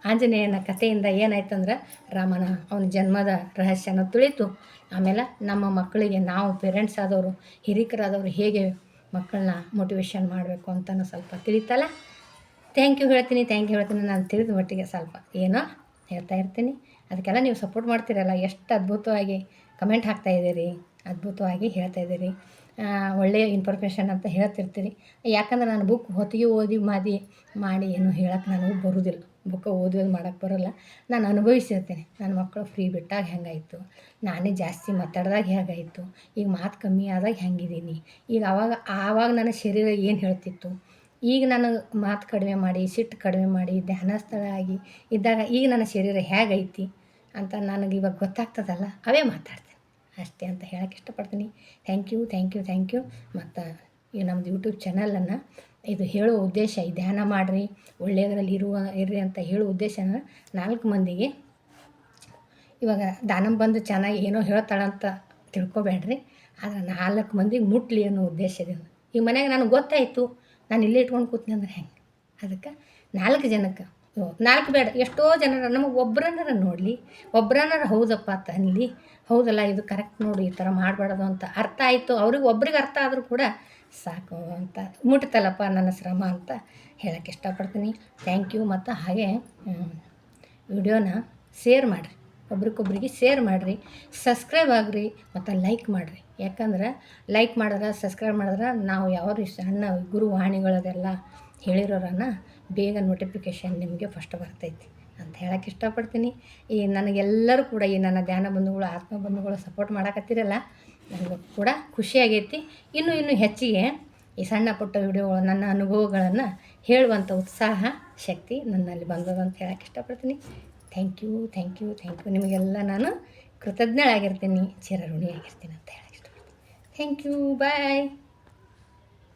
A: ಆಂಜನೇಯನ ಕಥೆಯಿಂದ. ಏನಾಯ್ತಂದ್ರೆ ರಾಮನ ಅವನ ಜನ್ಮದ ರಹಸ್ಯನ ತಿಳಿತು. ಆಮೇಲೆ ನಮ್ಮ ಮಕ್ಕಳಿಗೆ ನಾವು ಪೇರೆಂಟ್ಸ್ ಆದವರು, ಹಿರಿಕರಾದವರು ಹೇಗೆ ಮಕ್ಕಳನ್ನ ಮೋಟಿವೇಶನ್ ಮಾಡಬೇಕು ಅಂತಲೂ ಸ್ವಲ್ಪ ತಿಳಿತಲ್ಲ. ಥ್ಯಾಂಕ್ ಯು ಹೇಳ್ತೀನಿ. ನಾನು ತಿಳಿದ ಮಟ್ಟಿಗೆ ಸ್ವಲ್ಪ ಏನೋ ಹೇಳ್ತಾ ಇರ್ತೀನಿ. ಅದಕ್ಕೆಲ್ಲ ನೀವು ಸಪೋರ್ಟ್ ಮಾಡ್ತೀರಲ್ಲ, ಎಷ್ಟು ಅದ್ಭುತವಾಗಿ ಕಮೆಂಟ್ ಹಾಕ್ತಾಯಿದ್ದೀರಿ, ಅದ್ಭುತವಾಗಿ ಹೇಳ್ತಾಯಿದ್ದೀರಿ, ಒಳ್ಳೆಯ ಇನ್ಫಾರ್ಮೇಷನ್ ಅಂತ ಹೇಳ್ತಿರ್ತೀರಿ. ಯಾಕಂದ್ರೆ ನಾನು ಬುಕ್ ಹೊತ್ತಿಗೆ ಓದಿ ಮಾಡಿ ಏನು ಹೇಳೋಕ್ಕೆ ನನಗೂ ಬರೋದಿಲ್ಲ. ಬುಕ್ಕ ಓದೋದು ಮಾಡೋಕ್ಕೆ ಬರೋಲ್ಲ. ನಾನು ಅನುಭವಿಸಿರ್ತೀನಿ. ನನ್ನ ಮಕ್ಕಳು ಫ್ರೀ ಬಿಟ್ಟಾಗ ಹೆಂಗಾಯಿತು, ನಾನೇ ಜಾಸ್ತಿ ಮಾತಾಡಿದಾಗ ಹೇಗಾಯಿತು, ಈಗ ಮಾತು ಕಮ್ಮಿ ಆದಾಗ ಹೆಂಗಿದ್ದೀನಿ, ಈಗ ಆವಾಗ ನನ್ನ ಶರೀರ ಏನು ಹೇಳ್ತಿತ್ತು, ಈಗ ನಾನು ಮಾತು ಕಡಿಮೆ ಮಾಡಿ, ಸಿಟ್ಟು ಕಡಿಮೆ ಮಾಡಿ, ಧ್ಯಾನಸ್ಥಳ ಆಗಿ ಇದ್ದಾಗ ಈಗ ನನ್ನ ಶರೀರ ಹೇಗೈತಿ ಅಂತ ನನಗೆ ಇವಾಗ ಗೊತ್ತಾಗ್ತದಲ್ಲ, ಅವೇ ಮಾತಾಡ್ತೀನಿ ಅಷ್ಟೇ ಅಂತ ಹೇಳೋಕ್ಕೆ ಇಷ್ಟಪಡ್ತೀನಿ. Thank you. ಮತ್ತು ಈ ನಮ್ಮದು ಯೂಟ್ಯೂಬ್ ಚಾನಲನ್ನು ಇದು ಹೇಳೋ ಉದ್ದೇಶ, ಈ ಧ್ಯಾನ ಮಾಡಿರಿ, ಒಳ್ಳೆಯದರಲ್ಲಿ ಇರ್ರಿ ಅಂತ ಹೇಳೋ ಉದ್ದೇಶನ 4 ಮಂದಿಗೆ ಇವಾಗ ದಾನಮ್ ಬಂದು ಚೆನ್ನಾಗಿ ಏನೋ ಹೇಳ್ತಾಳಂತ ತಿಳ್ಕೊಬೇಡ್ರಿ, ಆದರೆ 4 ಮಂದಿಗೆ ಮುಟ್ಲಿ ಅನ್ನೋ ಉದ್ದೇಶದಿಂದ. ಈ ಮನೆಯಾಗ ನನಗೆ ಗೊತ್ತಾಯಿತು, ನಾನು ಇಲ್ಲೇ ಇಟ್ಕೊಂಡು ಕೂತೀನಿ ಅಂದ್ರೆ ಹೆಂಗೆ? ಅದಕ್ಕೆ 4 ಜನಕ್ಕೆ, 4 ಬೇಡ, ಎಷ್ಟೋ ಜನರ ನಮಗೆ ಒಬ್ಬರನ್ನಾರ ನೋಡಲಿ, ಒಬ್ಬರನ್ನಾರ ಹೌದಪ್ಪ ಅಂತ ಅನ್ನಲಿ, ಹೌದಲ್ಲ ಇದು ಕರೆಕ್ಟ್ ನೋಡಿ, ಈ ಥರ ಮಾಡಬಾರ್ದು ಅಂತ ಅರ್ಥ ಆಯಿತು, ಒಬ್ರಿಗೆ ಅರ್ಥ ಆದರೂ ಕೂಡ ಸಾಕು ಅಂತ, ಮುಟ್ತಲ್ಲಪ್ಪ ನನ್ನ ಶ್ರಮ ಅಂತ ಹೇಳೋಕ್ಕೆ ಇಷ್ಟಪಡ್ತೀನಿ. Thank you. ಮತ್ತು ಹಾಗೆ ವಿಡಿಯೋನ ಶೇರ್ ಮಾಡಿರಿ, ಒಬ್ರಿಗೊಬ್ರಿಗೆ ಶೇರ್ ಮಾಡಿರಿ, ಸಬ್ಸ್ಕ್ರೈಬ್ ಆಗಿರಿ ಮತ್ತು ಲೈಕ್ ಮಾಡಿರಿ. ಯಾಕಂದ್ರೆ ಲೈಕ್ ಮಾಡಿದ್ರೆ, ಸಬ್ಸ್ಕ್ರೈಬ್ ಮಾಡಿದ್ರೆ ನಾವು ಯಾವ ಸಣ್ಣ ಗುರುವಾಣಿಗಳದೆಲ್ಲ ಹೇಳಿರೋರನ್ನು ಬೇಗ ನೋಟಿಫಿಕೇಷನ್ ನಿಮಗೆ ಫಸ್ಟ್ ಬರ್ತೈತಿ ಅಂತ ಹೇಳೋಕ್ಕೆ ಇಷ್ಟಪಡ್ತೀನಿ. ಈ ನನಗೆಲ್ಲರೂ ಕೂಡ ಈ ನನ್ನ ಧ್ಯಾನ ಬಂಧುಗಳು, ಆತ್ಮ ಬಂಧುಗಳು ಸಪೋರ್ಟ್ ಮಾಡಕತ್ತಿರಲ್ಲ, ನನಗೂ ಕೂಡ ಖುಷಿಯಾಗೈತಿ. ಇನ್ನೂ ಹೆಚ್ಚಿಗೆ ಈ ಸಣ್ಣ ಪುಟ್ಟ ವಿಡಿಯೋಗಳು, ನನ್ನ ಅನುಭವಗಳನ್ನು ಹೇಳುವಂಥ ಉತ್ಸಾಹ ಶಕ್ತಿ ನನ್ನಲ್ಲಿ ಬಂದದಂತ ಹೇಳೋಕ್ಕೆ ಇಷ್ಟಪಡ್ತೀನಿ. Thank you. ನಿಮಗೆಲ್ಲ ನಾನು ಕೃತಜ್ಞಳಾಗಿರ್ತೀನಿ, ಚಿರಋಣಿಯಾಗಿರ್ತೀನಿ ಅಂತ ಹೇಳೋಕ್ಕೆ ಇಷ್ಟಪಡ್ತೀನಿ. Thank you. ಬಾಯ್.